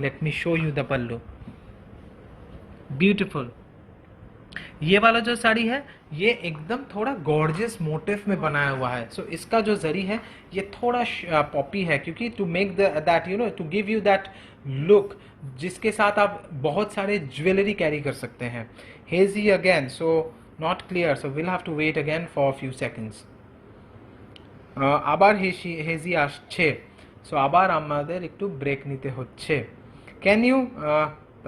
Late me show you the pallu, beautiful. ये वाला जो साड़ी है, ये एकदम थोड़ा गॉर्जियस मोटिव में बनाया हुआ है। सो इसका जो जरी है, ये थोड़ा पॉपी है, क्योंकि to make that to give you that look, जिसके साथ आप बहुत सारे ज्वेलरी कैरी कर सकते हैं। Hazy again, so not clear, so will have to wait again for few seconds. আবার হেজি আসছে, সো আবার আমাদের একটু ব্রেক নিতে হচ্ছে। ক্যান ইউ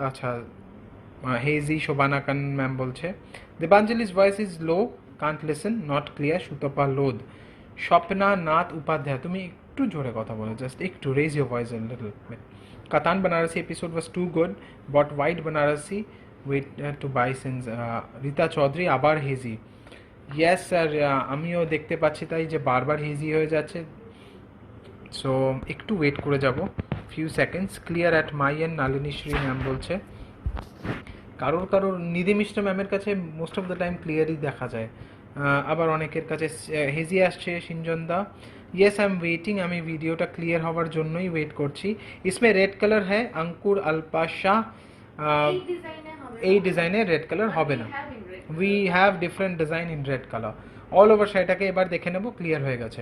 আচ্ছা, হেজি শোভানা কান ম্যাম বলছে দেবাঞ্জলি's voice is low, can't listen, not clear. Sutapa Lodh, Swapna Nath Upadhyay, তুমি একটু জোরে কথা বলো, জাস্ট একটু raise your voice a little bit. Katan Banarasi episode was too good, but white Banarasi wait to buy since. Rita Chaudhary, আবার হেজি। ইয়েস স্যার, আমিও দেখতে পাচ্ছি তাই যে বারবার হেজি হয়ে যাচ্ছে, সো একটু ওয়েট করে যাব few seconds. Clear at my end, Nalini Sri ma'am বলছে। কারোর নিধি মিশ্র ম্যামের কাছে মোস্ট অফ দ্য টাইম ক্লিয়ারই দেখা যায়, আবার অনেকের কাছে হেজি আসছে। Sinjan da, yes I am waiting, আমি ভিডিওটা ক্লিয়ার হওয়ার জন্যই ওয়েট করছি। इसमें রেড কালার है, अंकुर अल्पा शाह। এই ডিজাইনে রেড কালার হবে না, we have different design in red colour all over. শাড়িটাকে এবার দেখে নেব, ক্লিয়ার হয়ে গেছে।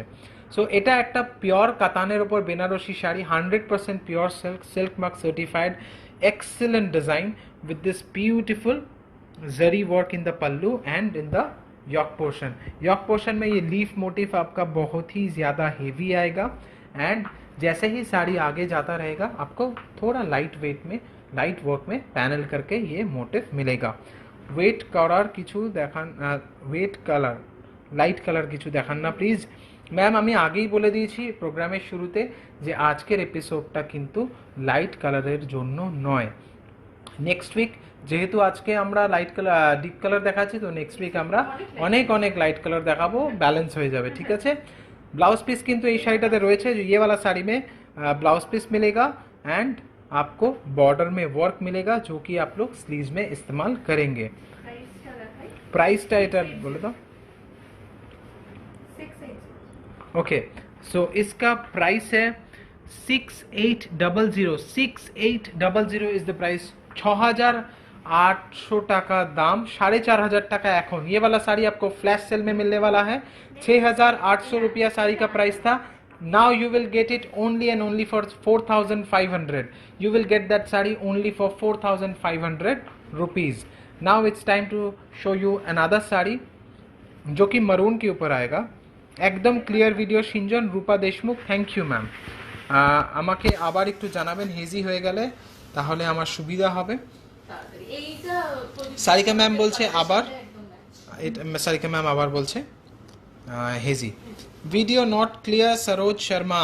সো এটা একটা পিওর কাতানের ওপর Benarasi sari, 100% pure silk, silk mark certified, excellent design with this beautiful zari work in the pallu and in the yoke portion में ये लीफ मोटिव आपका बहुत ही ज़्यादा हेवी आएगा एंड जैसे ही साड़ी आगे जाता रहेगा आपको थोड़ा लाइट वेट में लाइट वर्क में पैनल करके ये मोटिव मिलेगा। वेट कलर किछु देखान वेट कलर লাইট কালার কিছু দেখান না প্লিজ ম্যাম। আমি আগেই বলে দিয়েছি প্রোগ্রামের শুরুতে যে আজকের এপিসোডটা কিন্তু লাইট কালারের জন্য নয়। নেক্সট উইক যেহেতু আজকে আমরা লাইট কালার ডিপ কালার দেখাচ্ছি তো নেক্সট উইক আমরা অনেক অনেক লাইট কালার দেখাবো, ব্যালেন্স হয়ে যাবে, ঠিক আছে। ब्लाउज पीस किंतु ये शाड़ीटाते रयेछे ये वाला साड़ी में ब्लाउज पीस मिलेगा एंड आपको बॉर्डर में वर्क मिलेगा जो कि आप लोग स्लीव्स में इस्तेमाल करेंगे। प्राइसटा एटा बोले दो। ओके सो इसका प्राइस है 6800 6800 इज द प्राइस। 6800 টাকা দাম, 4500 টাকা এখন। ये वाला साड़ी आपको फ्लैश सेल में मिलने वाला है। 6800 रुपया साड़ी का प्राइस था। Now you will get it only and only for 4500. You will get that sari only for 4500 rupees. Now it's time to show you another sari जो कि मरून के ऊपर आएगा। একদম clear video. Sinjan Rupa Deshmukh, thank you ma'am. আমাকে আবার একটু জানাবেন হেজি হয়ে গেলে, তাহলে আমার সুবিধা হবে। সারিকা ম্যাম বলছে আবার, সারিকা ম্যাম আবার বলছে hazy video not clear. Saroj Sharma,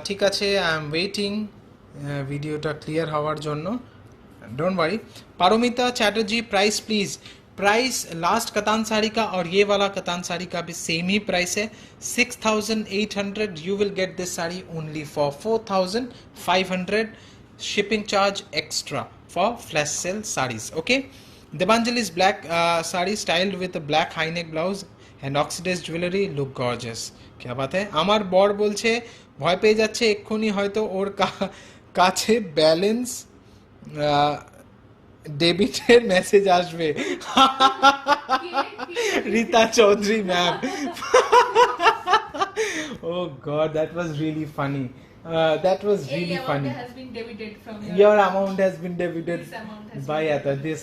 ঠিক আছে, আই এম ওয়েটিং ভিডিওটা ক্লিয়ার হওয়ার জন্য, don't worry. Paromita Chatterjee, price please. Price last katan sari का और ये वाला कतान साड़ी का भी सेम ही प्राइस है 6800। You will get this sari only for 4500, shipping charge extra for flash sale saris. Okay, देवांजलि's black sari styled with black high neck blouse and oxidised jewellery, look gorgeous. क्या बात है। আমার বর বলছে ভয় পেয়ে যাচ্ছে, এক্ষুনি হয়তো ওর কাছে ব্যালেন্স ডেবিটের মেসেজ আসবে। Rita Chaudhary ma'am, oh god, that was really funny. That was really funny. Has been debited from your amount has been debited This amount has by been Ata. This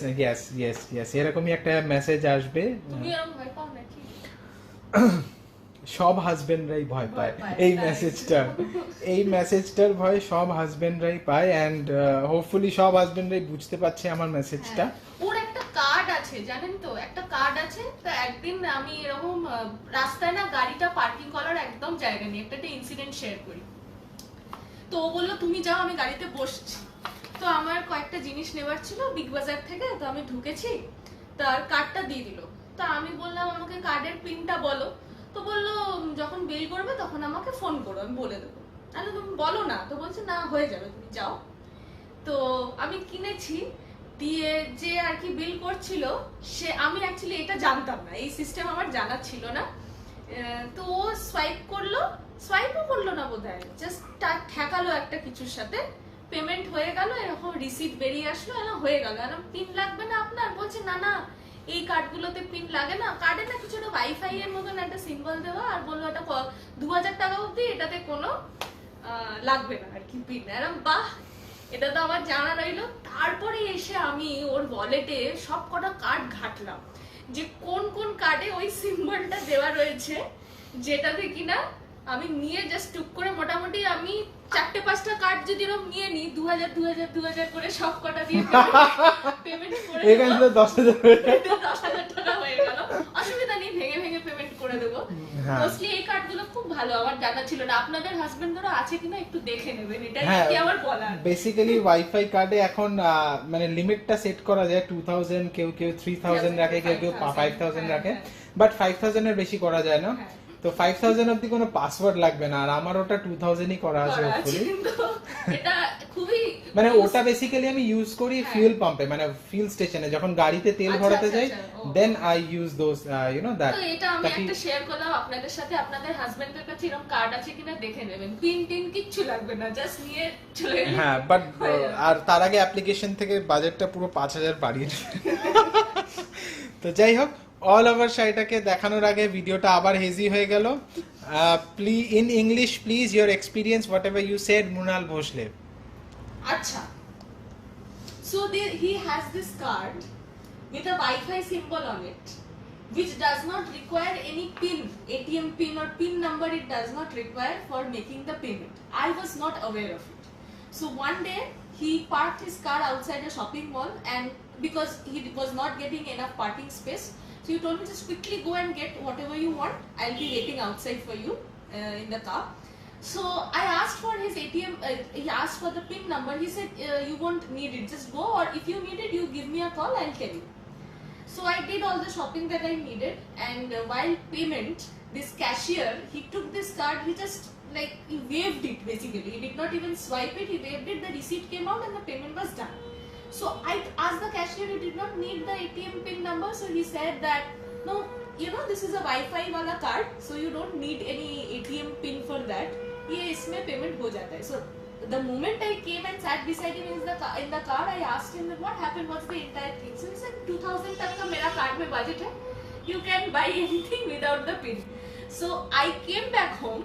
yes এরকমই একটা মেসেজ আসবে। তুমি এরকম ভয় পাও নাকি? সব হাজবেন্ডরাই ভয় পায় ভয় পায়, এই তাই। মেসেজটার ভয় সব হাজবেন্ডরাই পায় এন্ড হোপফুলি সব হাজবেন্ডরাই বুঝতে পারছে আমার মেসেজটা। ওর একটা কার্ড আছে জানেন তো, একটা কার্ড আছে। তো একদিন আমি এরকম রাস্তায় না গাড়িটা পার্কিং করার একদম জায়গা নেই, একটা ইনসিডেন্ট শেয়ার করি। তো ও বললো তুমি যাও, আমি গাড়িতে বসছি। তো আমার কয়েকটা জিনিস নেবার ছিল বিগ বাজার থেকে, তো আমি ঢুকেছি, তার কার্ডটা দিয়ে দিল। তো আমি বললাম আমাকে কার্ডের পিনটা বলো। তো বললো যখন বিল করবে তখন আমাকে ফোন করো, আমি বলে দেবো। তাহলে তুমি বলো না, তো বলছে না হয়ে যাবে তুমি যাও। তো আমি কিনেছি, দিয়ে যে আর কি বিল করছিল সে, আমি অ্যাকচুয়ালি এটা জানতাম না, এই সিস্টেম আমার জানা ছিল না। তো ও সোয়াইপও করলো না বোধহয়, জাস্ট ঠেকালো একটা কিছুর সাথে, পেমেন্ট হয়ে গেল, এরকম রিসিট বেরিয়ে আসলো, এরকম হয়ে গেল। আর পিন লাগবে না আপনার, বলছে না না এই কার্ডগুলোতে পিন লাগে না। কার্ডে না কিছুটা ওয়াইফাই এর মতন একটা সিম্বল দেওয়া, আর বললো এটা 2000 টাকা অবধি এটাতে কোনো লাগবে না আর কি পিন। এরকম বাহ, এটা তো আমার জানা রইলো। তারপরে এসে আমি ওর ওয়ালেটে সব কটা কার্ড ঘাটলাম যে কোন কোন কার্ডে ওই সিম্বলটা দেওয়া রয়েছে, যেটাতে কিনা আমি নিয়ে জাস্ট টুক করে মোটামুটি আমি 4-5টা কার্ড যদি এরকম নিয়ে নিই 2000 করে সব কটা দিয়ে পেমেন্ট করে এখানে তো 10000 টাকা হয়ে গেল। অসুবিধা নেই, ভেঙে ভেঙে পেমেন্ট করে দেবো। মোস্টলি এই কার্ডগুলো খুব ভালো, আমার জানা ছিল না। আপনাদের হাজবেন্ডরা আছে কিনা একটু দেখে নেবেন, এটা কি আমার বলার। বেসিক্যালি ওয়াইফাই কার্ডে এখন মানে লিমিটটা সেট করা যায় 2000, কেউ 3000 রাখে, কেউ 5000 রাখে, বাট 5000 এর বেশি করা যায় না। তো 5000 অবধি কোনো পাসওয়ার্ড লাগবে না, আর আমার ওটা 2000ই করা আছে হোপফুলি। এটা খুবই মানে ওটা বেসিক্যালি আমি ইউজ করি ফুয়েল পাম্পে, মানে ফুয়েল স্টেশনে যখন গাড়িতে তেল ভরাতে যাই, then I use those you know that. তো এটা আমি একটা শেয়ার করলাম আপনাদের সাথে। আপনাদের হাজবেন্ডের কাছে এরকম কার্ড আছে কিনা দেখে নেবেন, পিন টিন কিচ্ছু লাগবে না, জাস্ট নিয়ে চলে গেলে। হ্যাঁ, বাট আর তার আগে অ্যাপ্লিকেশন থেকে বাজেটটা পুরো 5000 বাড়িয়ে তো যাই হোক, অল ওভার শাড়িটাকে দেখানোর আগে ভিডিওটা আবার হেজি হয়ে গেল। Please in English please your experience whatever you said, Mrinal Bhosle. আচ্ছা, so he has this card with a Wi-Fi symbol on it. which does not require any pin, ATM pin or pin number. It does not require for making the payment. I was not aware of it. So one day he parked his car outside a shopping mall, and because he was not getting enough parking space, so he told me, just quickly go and get whatever you want. I'll be waiting outside for you in the car. So I asked for his ATM, he asked for the PIN number. He said, you won't need it, just go, or if you need it, you give me a call, I'll tell you. So I did all the shopping that I needed, and while payment, this cashier, he took this card, he just he waved it basically. He did not even swipe it, he waved it, the receipt came out and the payment was done. So I asked the cashier, you did not need the ATM PIN number? So he said that, no, this is a Wi-Fi wala card, so you don't need any ATM PIN for that. ये इसमें payment हो जाता है. So the moment I came and sat beside him in the car, I asked him that what happened, what's the entire thing. So he said 2000 तक का मेरा card में budget है, you can buy anything without the PIN. So I came back home,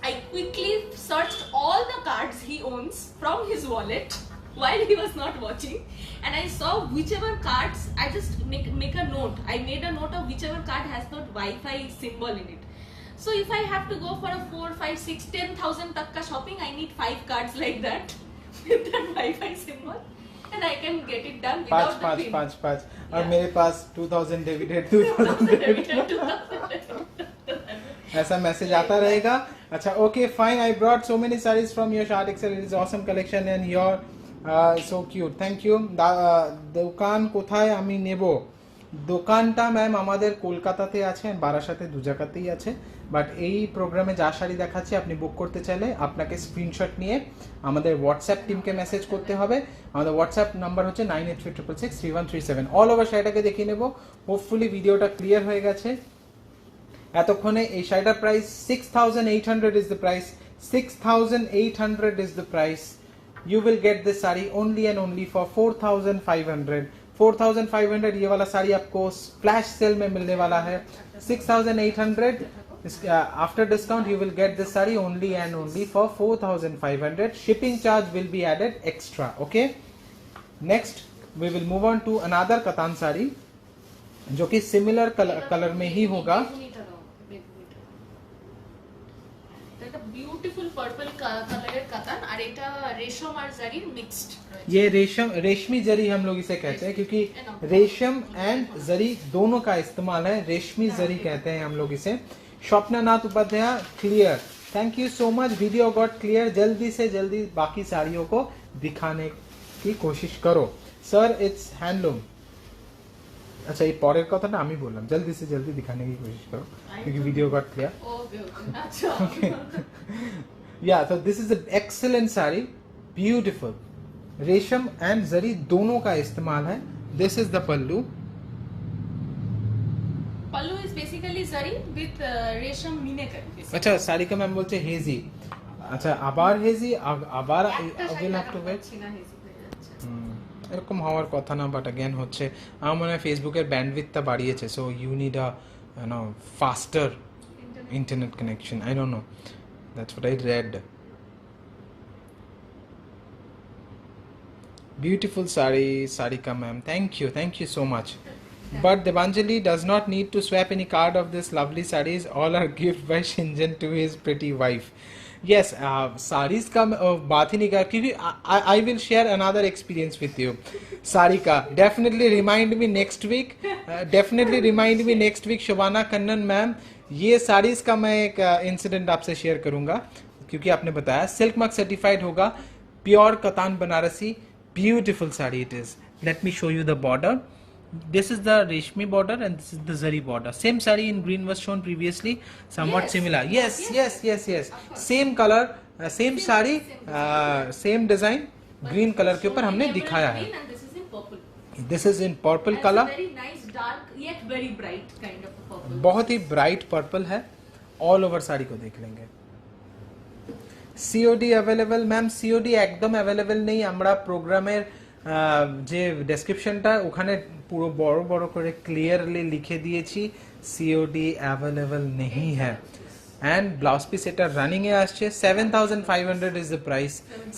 I quickly searched all the cards he owns from his wallet while he was not watching, and I saw whichever cards, I just make a note. I made a note of whichever card has that Wi-Fi symbol in it. So if I have to go for a 4, 5, 6, 10,000 tak ka shopping, I need 5 cards like that with that Wi-Fi symbol, and I can get it done without the PIN. 5 और मेरे पास 2000 debited 2000 ऐसा message आता रहेगा. अच्छा, okay fine. I brought so many saris from your short excel. It is awesome collection and your so cute. Thank you. দোকান কোথায় আমি নেব? দোকানটা ম্যাম আমাদের কলকাতাতে আছে, বারাসাতে, দু জায়গাতেই আছে. বাট এই প্রোগ্রামে যা শাড়ি দেখাচ্ছি আপনি বুক করতে চাইলে আপনাকে স্ক্রিনশট নিয়ে আমাদের হোয়াটসঅ্যাপ টিমকে মেসেজ করতে হবে. আমাদের হোয়াটসঅ্যাপ নাম্বার হচ্ছে 9836663137. অল ওভার শাড়িটাকে দেখিয়ে নেব. হোপফুলি ভিডিওটা ক্লিয়ার হয়ে গেছে. এতক্ষণে এই শাড়িটার price 6800 is the price. 6800 is the price. You will get this sari only and only for 4500. 4500 ये वाला साड़ी आपको फ्लैश सेल में मिलने वाला है. 6800 after discount you will get this sari only and only for 4500. Shipping charge will be added extra. Okay. Next we will move on to another कतान sari जो कि similar colour में ही होगा. ब्यूटीफुल पर्पल कलर कतान, और এটা রেশম আর জারির মিক্সড. ये रेशमी जरी हम लोग इसे कहते हैं क्योंकि रेशम एंड जरी दोनों का इस्तेमाल है. रेशमी जरी कहते हैं हम लोग इसे. Swapna Nath Upadhyay, clear. Thank you so much. Video got clear. जल्दी से जल्दी बाकी साड़ियों को दिखाने की कोशिश करो. Sir it's handloom. अच्छा, ये পরের কথাটা আমি বললাম, जल्दी से जल्दी दिखाने की कोशिश करो क्योंकि वीडियो गॉट क्लियर. ओके अच्छा. या तो this is a excellent sari. Beautiful. रेशम एंड जरी दोनों का इस्तेमाल है. This is the pallu. Pallu is basically zari with रेशम मीनेकर. अच्छा, साड़ी का मैम बोलते हेजी. अच्छा, আবার হেজি, আবার উইল হ্যাভ টু ওয়েট. এরকম হওয়ার কথা না, বাট अगेन হচ্ছে. আমার মনে হয় ফেসবুকের ব্যান্ডউইথটা বাড়িয়েছে, so you need a faster internet connection. I don't know. That's what I read. Beautiful sarika ma'am. Thank you so much. But Devanjali does not need to swap any card of this lovely sarees. All are gift by Shinjan to his pretty wife. Yes, sarees का बात ही नहीं कर, क्योंकि I will share another experience with you. Sarika, definitely remind me next week. Shobana Kannan ma'am, ये साड़ीज का मैं एक incident आपसे शेयर करूंगा क्योंकि आपने बताया सिल्क मार्क सर्टिफाइड होगा. Pure katan Banarasi. Beautiful sari it is. Let me show you the border. This is the reshmi border and this is the zari border. Same saree in green was shown previously. Somewhat similar. Yes. Same color, same saree, same design. Green color के ऊपर हमने दिखाया है. This is in purple color. Very nice dark yet very bright kind of purple. बहुत ही bright purple है. All over sari को देख लेंगे. COD available ma'am. COD একদম अवेलेबल नहीं. আমরা প্রোগ্রামের যে ডেসক্রিপশনটা ওখানে পুরো বড় বড় করে ক্লিয়ারলি লিখে দিয়েছি COD अवेलेबल नहीं है. एंड ब्लाउज पीस এটা রানিং এ আসছে. 7500 is the price.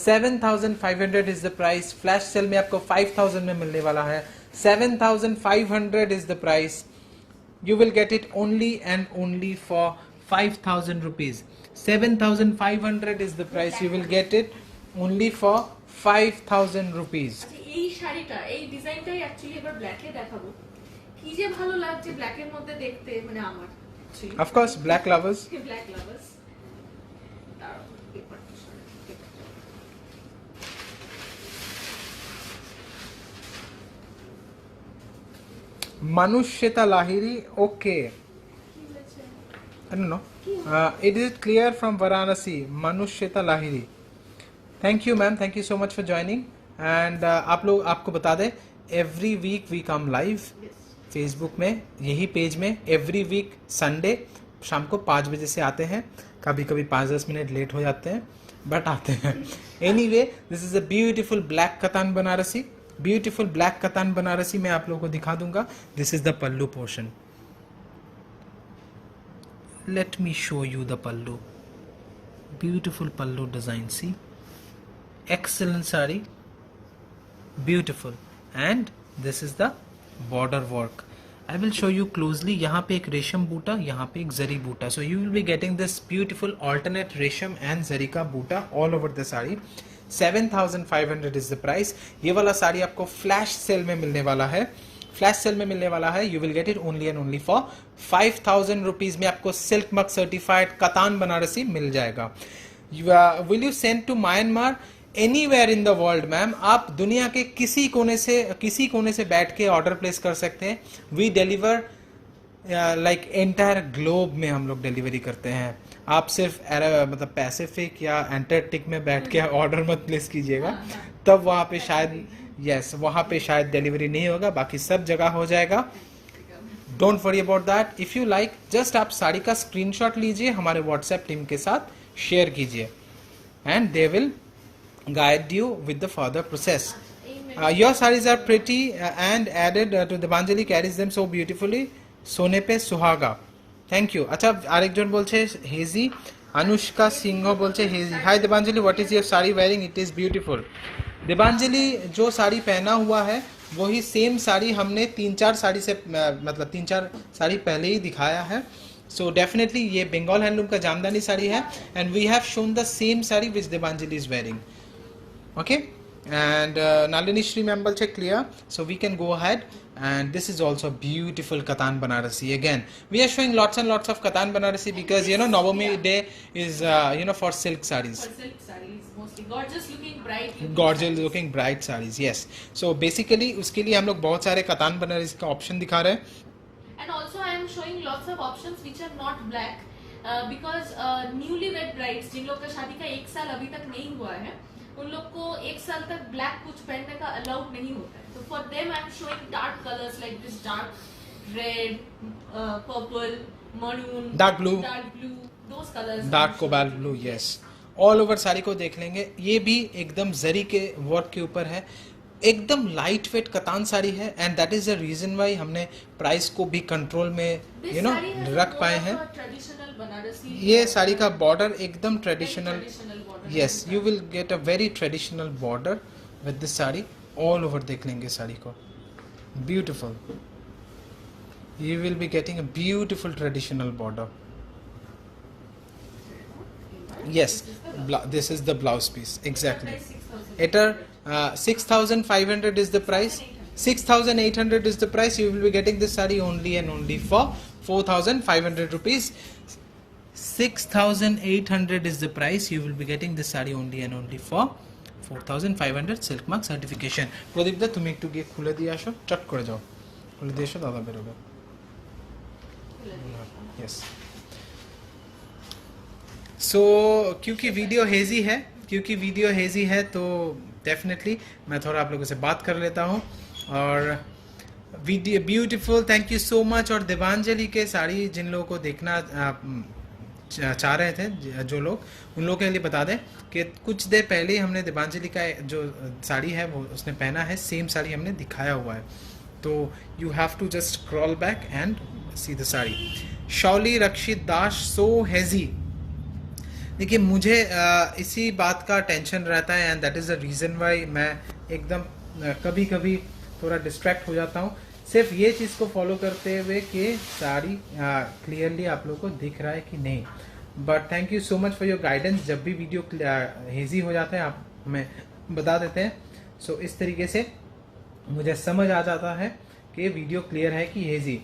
7500 is the price. Flash sale में आपको 5000 में मिलने वाला है. 7500 is the price. you will get it only and only for 5,000 rupees. 7,500 is the price. You will get it only for 5,000 rupees. আচ্ছা এই শাড়িটা এই ডিজাইনটাই অ্যাকচুয়ালি এবার ব্ল্যাকে দেখাবো কি যে ভালো লাগছে ব্ল্যাকের মধ্যে দেখতে মানে আমার Of course, black lovers. Black lovers Manushita Lahiri, okay. I don't know. It is clear from Varanasi. Manushita Lahiri. Thank you, ma'am. Thank you so much for joining. And आप लोग आपको बता दें, every week we come live. Facebook में यही page में every week Sunday शाम को 5 बजे से आते हैं. कभी कभी 5-10 मिनट लेट हो जाते हैं बट आते हैं. Anyway, this is a beautiful black katan Banarasi. Beautiful black katan Banarasi मैं आप लोगों को दिखा दूंगा. This is the pallu portion. Let me show you the pallu. Beautiful pallu design. See, excellent saree, beautiful. And this is the border work. I will show you closely. यहाँ पे एक रेशम बूटा, यहाँ पे एक जरी बूटा. So you will be getting this beautiful alternate रेशम and जरी का बूटा all over the saree. 7,500 is the price. ये वाला साड़ी आपको फ्लैश सेल में मिलने वाला है. फ्लैश सेल में मिलने वाला है. You will get it only and only for 5,000 rupees में आपको सिल्क मार्क सर्टिफाइड कतान बनारसी मिल जाएगा. Will you send to Myanmar? Anywhere in the world ma'am. आप दुनिया के किसी कोने से बैठ के ऑर्डर प्लेस कर सकते हैं. We deliver like entire globe में हम लोग डिलीवरी करते हैं. आप सिर्फ मतलब पैसिफिक या एंटार्क्टिक में बैठ के ऑर्डर मत प्लेस कीजिएगा, तब वहाँ पे शायद वहाँ पे शायद डिलीवरी नहीं होगा. बाकी सब जगह हो जाएगा. Don't worry about that. If you like, just आप साड़ी का स्क्रीनशॉट लीजिए, हमारे व्हाट्सएप टीम के साथ शेयर कीजिए and they will guide you with the further process. Your sarees are pretty and added to Debanjali carries them so beautifully. Sone pe suhaga. Thank you. अच्छा, আরেকজন বলছে হেজি. अनुष्का सिंह बोलছে hazy. Hi Debanjali, what is your saree wearing? It is beautiful. Debanjali जो साड़ी पहना हुआ है वही सेम साड़ी हमने 3-4 साड़ी से मतलब 3-4 साड़ी पहले ही दिखाया है. So definitely ये बंगाल हैंडलूम का जामदानी साड़ी है and we have shown the same saree which Debanjali is wearing. Okay, and Nalini Shri ma'am bolche clear, so we can go ahead. And this is also beautiful Katan Banarasi. Again, we are showing lots and lots of Katan Banarasi because you know Navami day is for silk sarees. For silk sarees mostly gorgeous looking bright. Gorgeous looking bright sarees. Yes. So basically उसके लिए हम लोग बहुत सारे Katan Banarasi का option दिखा रहे हैं. And also I am showing lots of options which are not black because newlywed brides जिन लोग का शादी का 1 साल अभी तक नहीं हुआ है उन लोग को 1 साल तक ब्लैक कुछ पहनने का अलाउड नहीं होता है. तो for them I am showing dark colours like this dark red, purple, maroon, dark blue, those colours, dark cobalt blue. Yes, all over sari को देख लेंगे. ये भी एकदम जरी के वर्क के ऊपर है. एकदम लाइट वेट कतान साड़ी है and that is the reason why हमने प्राइस को भी कंट्रोल में रख पाए हैं. ये साड़ी का बॉर्डर एकदम traditional. Yes, you will get a very traditional border with this saree. All over देख लेंगे साड़ी को. Beautiful. You will be getting a beautiful traditional border. Yes, this is the blouse piece. Exactly. It 6,500 is the price. 6,800 is the price. You will be getting this saree only and only for 4,500 rupees. 6,800 is the price. You will be getting this saree only and only for 4,500 silk mark certification. প্রদীপ দা তুমি একটু গিয়ে খুলে দিয়ে আসো, চট করে যাও, খুলে দিয়ে এসো, দাদা বেরোবে. Yes. So क्योंकि वीडियो हेजी है तो डेफिनेटली मैं थोड़ा आप लोगों से बात कर लेता हूँ. और video beautiful, thank you so much. और देवांजलि के साड़ी जिन लोगों को देखना चाह रहे थे, जो लोग, उन लोगों के लिए बता दें कि कुछ देर पहले ही हमने देवांजलि का जो साड़ी है वो उसने पहना है, सेम साड़ी हमने दिखाया हुआ है. तो you have to just scroll back and see the sari. Shouli Rakshit Das, so hazy. देखिए मुझे इसी बात का टेंशन रहता है and that is the reason why मैं एकदम कभी कभी थोड़ा डिस्ट्रैक्ट हो जाता हूँ. सिर्फ ये चीज़ को फॉलो करते हुए कि साड़ी क्लियरली आप लोगों को दिख रहा है कि नहीं. But thank you so much for your guidance. जब भी वीडियो हेजी हो जाता है आप हमें बता देते हैं. सो इस तरीके से मुझे समझ आ जाता है कि वीडियो क्लियर है कि hazy.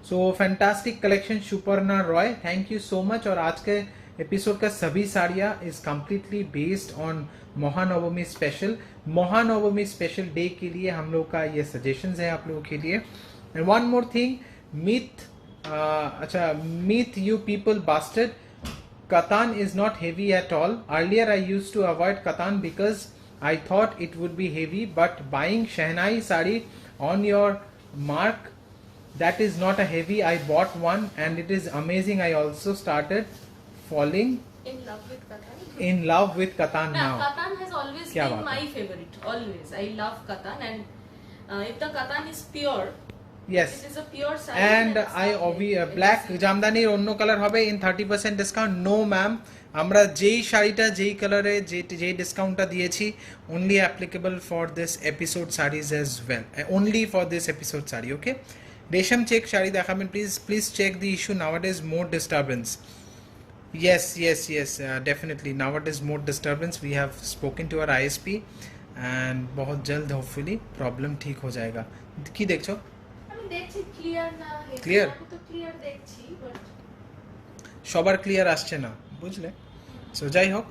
So fantastic collection Suparna Roy, thank you so much. और आज के एपिसोड का सभी साड़ियाँ is completely based on Mahanavami special. Mahanavami special day के लिए हम लोग का ये सजेशंस है आप लोगों के लिए. And one more thing, myth, अच्छा, myth you people busted, Katan is not heavy at all. Earlier I used to avoid Katan because I thought it would be heavy, but buying Shehnai sari on your mark, that is not a heavy. I bought one and it is amazing. I also started falling In love with Katan. in love with Katan Now, now. Katan has always क्या been बात my है? favorite. Always, I love Katan, and if the Katan is pure, Yes. it is a pure saree. And then it's I not black heavy. জামদানির অন্য colour হবে in 30% discount. No ma'am, আমরা যেই শাড়িটা যেই কালারে যেই ডিসকাউন্টটা দিয়েছি only applicable for this episode sarees as well, only for this episode saree. Okay, রেশম চেক শাড়ি দেখাবেন please check the issue nowadays, more disturbance. Yes, definitely nowadays more disturbance. We have spoken to our ISP and बहुत जल्द hopefully problem ठीक हो जाएगा. কি দেখছো? আমি দেখছি ক্লিয়ার না হেভি, Clear? আমি তো ক্লিয়ার দেখছি, বাট সবার ক্লিয়ার আসছে না, বুঝলে? সো যাই হোক,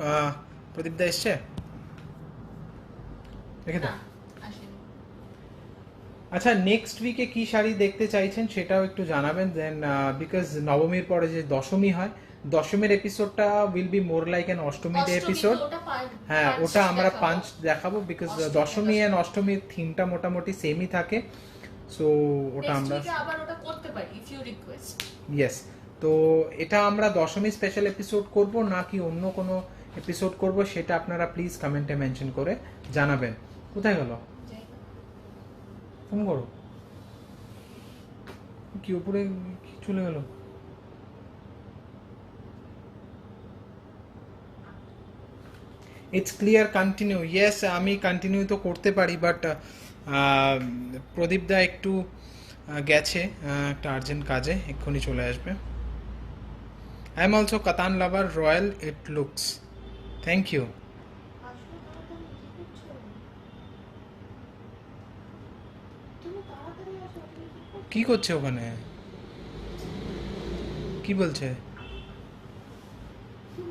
প্রদীপদা এসছে, দেখে না দাও. আসেনি। আচ্ছা, নেক্সট উইকে কি শাড়ি দেখতে চাইছেন সেটাও একটু জানাবেন. দেন বিকজ নবমীর পরে যে দশমী হয়, দশমীর এপিসোডটা will be more like an Ashtami day Ashtami তো এপিসোড. ওটা হ্যাঁ, পাঁচ ওটা আমরা দেখাবো। 5 দেখাবো বিকজ অষ্টমী, দশমী অ্যান্ড অষ্টমীর থিমটা মোটামুটি সেমই থাকে. সো ওটা Next আমরা, week এ আবার ওটা করতে পারি ইফ ইউ রিকোয়েস্ট। ইয়েস, তো এটা আমরা দশমী স্পেশাল এপিসোড করব নাকি অন্য কোনো এপিসোড করব সেটা আপনারা প্লিজ কমেন্টে মেনশন করে জানাবেন. কোথায় গেল? ফোন করো. কি উপরে কি চলে গেল? It's clear, continue. ইয়েস, আমি কন্টিনিউ তো করতে পারি, বাট প্রদীপদা একটু গেছে একটা আর্জেন্ট কাজে, এক্ষুনি চলে আসবে. I am also katan lover, royal it looks. Thank you. আসলে তাড়াতাড়ি কি করছো? তুমি তাড়াতাড়ি আসো, তুমি কি করছো? কি করছে ওখানে? কি বলছে?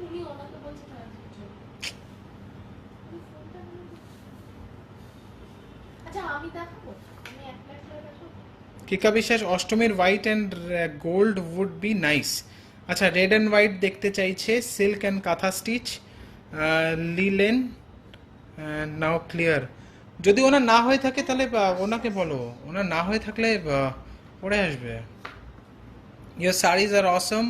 উনি ওনাকে বলছে তাড়াতাড়ি চলো। তুমি ফোনটা নিয়ে যাও। আচ্ছা আমি দেখাবো, আমি একলা দেখাবো। কিকা বিশ্বাস, অষ্টমীর white and gold would be nice. আচ্ছা, রেড অ্যান্ড হোয়াইট দেখতে চাইছে, silk and kantha stitch, linen, now clear. যদি ওনার না হয়ে থাকে তাহলে ওনাকে বলো, ওনার না হয়ে থাকলে পরে আসবে. Your saris are awesome.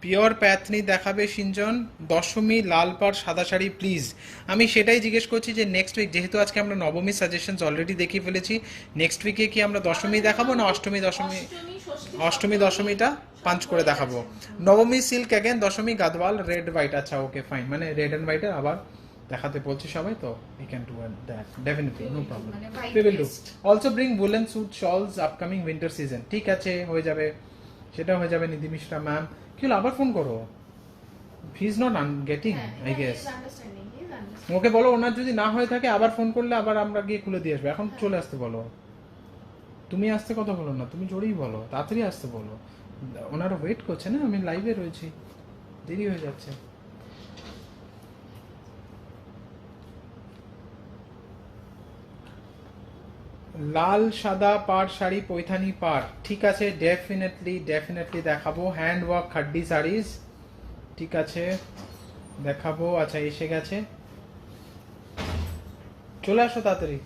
Pure Paithani দেখাবে সিঞ্জন. দশমী লাল পাড় সাদা শাড়ি প্লিজ. আমি সেটাই জিজ্ঞেস করছি যে নেক্সট উইক, যেহেতু আজকে আমরা নবমী সাজেশনস অলরেডি দেখিয়ে ফেলেছি, নেক্সট উইকে কি আমরা দশমী দেখাবো না অষ্টমী দশমী? অষ্টমী দশমীটা পাঞ্চ করে দেখাবো. নবমী silk again, Dashami Gadwal, red white. আচ্ছা, ওকে ফাইন, মানে রেড অ্যান্ড হোয়াইট আবার দেখাতে বলছে সবাই, তো we can do that definitely, no problem. মানে white we will do. based। Also bring woolen suit shawls upcoming winter season. ঠিক আছে, হয়ে যাবে, সেটা হয়ে যাবে. নিধি মিশ্রা ম্যাম, কি হলো, আবার ফোন করো. He is not getting, I guess. Okay বলো, ওনার যদি না হয়ে থাকে আবার ফোন করলে আবার আমরা গিয়ে খুলে দিয়ে আসবো. এখন চলে আসতে বলো. তুমি আসতে কথা বলো না, তুমি জোরেই বলো, তাড়াতাড়ি আসতে বলো. ওনারা ওয়েট করছে না, আমি লাইভে রয়েছি, দেরি হয়ে যাচ্ছে. লাল সাদা পাড় শাড়ি, পৈথানি পাড়, ঠিক আছে, ডেফিনেটলি দেখাবো. হ্যান্ড ওয়ার্ক খাড্ডি শাড়িজ, ঠিক আছে, দেখাবো. আচ্ছা, এসে গেছে, চলে আসো তাড়াতাড়ি,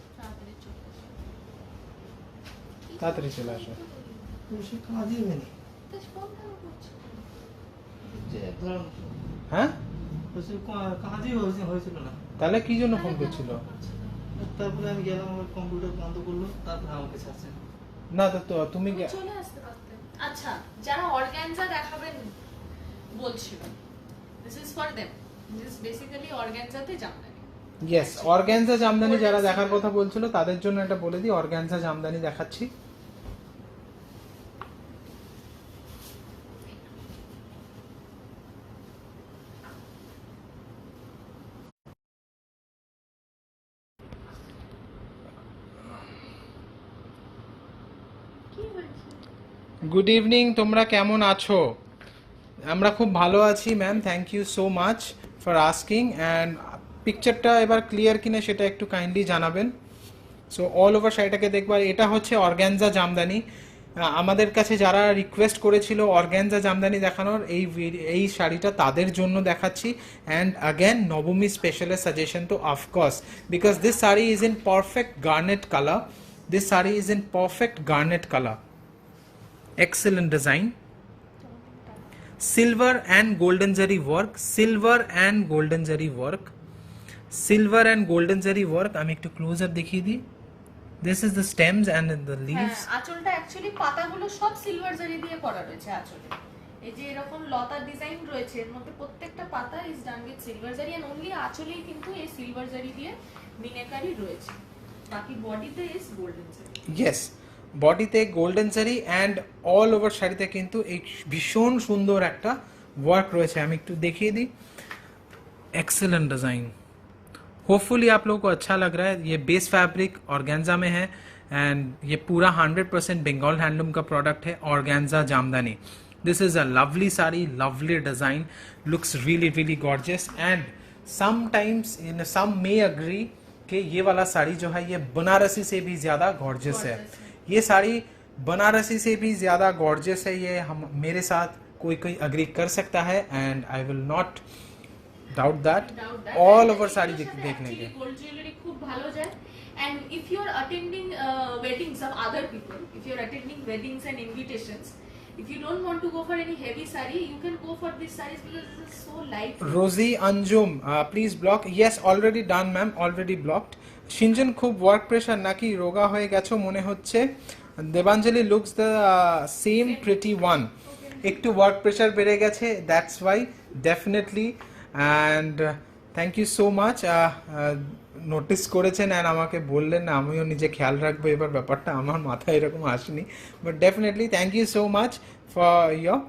তাড়াতাড়ি চলে আসো. সে কাজই হয়নি যে ধরুন, হ্যাঁ, কাজই হয়েছিল না। তাহলে কি জন্য ফোন করছিল? তারপরে আমি গেলাম, আমার কম্পিউটার বন্ধ করলো, তারপরে আমাকে ছাড়ছে না, তো তুমি চলে আসতে পারতেন। আচ্ছা, যারা অর্গানজা দেখাবেন বলছিল, দিস ইজ ফর देम, দিস বেসিক্যালি অর্গানজাতে জামদানি। ইয়েস, অর্গানজা জামদানি যারা দেখার কথা বলছিল তাদের জন্য এটা বলে দিই, অর্গানজা জামদানি দেখাচ্ছি. গুড ইভিনিং, তোমরা কেমন আছো? আমরা খুব ভালো আছি ma'am, thank you so much for asking. And পিকচারটা এবার ক্লিয়ার কিনা সেটা একটু কাইন্ডলি জানাবেন। সো অল ওভার শাড়িটাকে দেখবার, এটা হচ্ছে অর্গ্যানজা জামদানি। আমাদের কাছে যারা রিকোয়েস্ট করেছিল অর্গ্যানজা জামদানি দেখানোর, এই শাড়িটা তাদের জন্য দেখাচ্ছি। অ্যান্ড অ্যাগেন নবমী স্পেশালের সাজেশন তো of course, because this sari is in perfect garnet colour. This sari is in perfect garnet colour, excellent design, silver and golden zari work, silver and golden zari work, silver and golden zari work। আমি একটু closure দেখিয়ে দিই। This is the stems and the leaves। হ্যাঁ, আঁচলটা actually পাতাগুলো সব silver জারি দিয়ে করা রয়েছে আঁচলে। এই যে এরকম লতা ডিজাইন রয়েছে, এর মধ্যে প্রত্যেকটা পাতা ইজ ডান উইথ সিলভার জারি, এন্ড অনলি আঁচলেই কিন্তু এই সিলভার জারি দিয়ে মিনাকারি রয়েছে, বাকি বডিতে ইজ গোল্ডেন জারি। ইয়েস, বডিতে গোল্ডেন জারি অ্যান্ড অল ওভার শাড়িতে কিন্তু এই ভীষণ সুন্দর একটা ওয়ার্ক রয়েছে। আমি একটু দেখিয়ে দিই। एक्सेलेंट डिज़ाइन, होपफुली आप लोगों को अच्छा लग रहा है। ये बेस फैब्रिक ऑर्गेन्जा में है एंड ये पूरा 100% बंगाल हैंडलूम का प्रोडक्ट है, organza Jamdani. This is a lovely sari, lovely design, looks really really gorgeous. And sometimes some may agree कि ये वाला साड़ी जो है ये बनारसी से भी ज़्यादा गॉर्जियस है। ये साड़ी बनारसी से भी ज़्यादा गॉर्जियस है। ये हम मेरे साथ कोई कोई अग्री कर सकता है and I will not doubt that. All over sari देखने के গোল্ড জুয়েলারি খুব ভালো যায়। And if you are attending weddings of other people, if you are attending weddings and invitations, if you don't want to go for any heavy sari, you can go for these sarees because this is so light. Rosie Anjum, please block. Yes, already done ma'am, already blocked. সিনজন খুব work pressure নাকি রোগা হয়ে গেছো মনে হচ্ছে। Debanjali looks the same pretty one. একটু work pressure বেড়ে গেছে, that's why definitely. And thank you so much, notice করেছেন অ্যান্ড আমাকে বললেন, আমিও নিজে খেয়াল রাখবো। এবার ব্যাপারটা আমার মাথায় এরকম আসেনি, but definitely thank you so much for your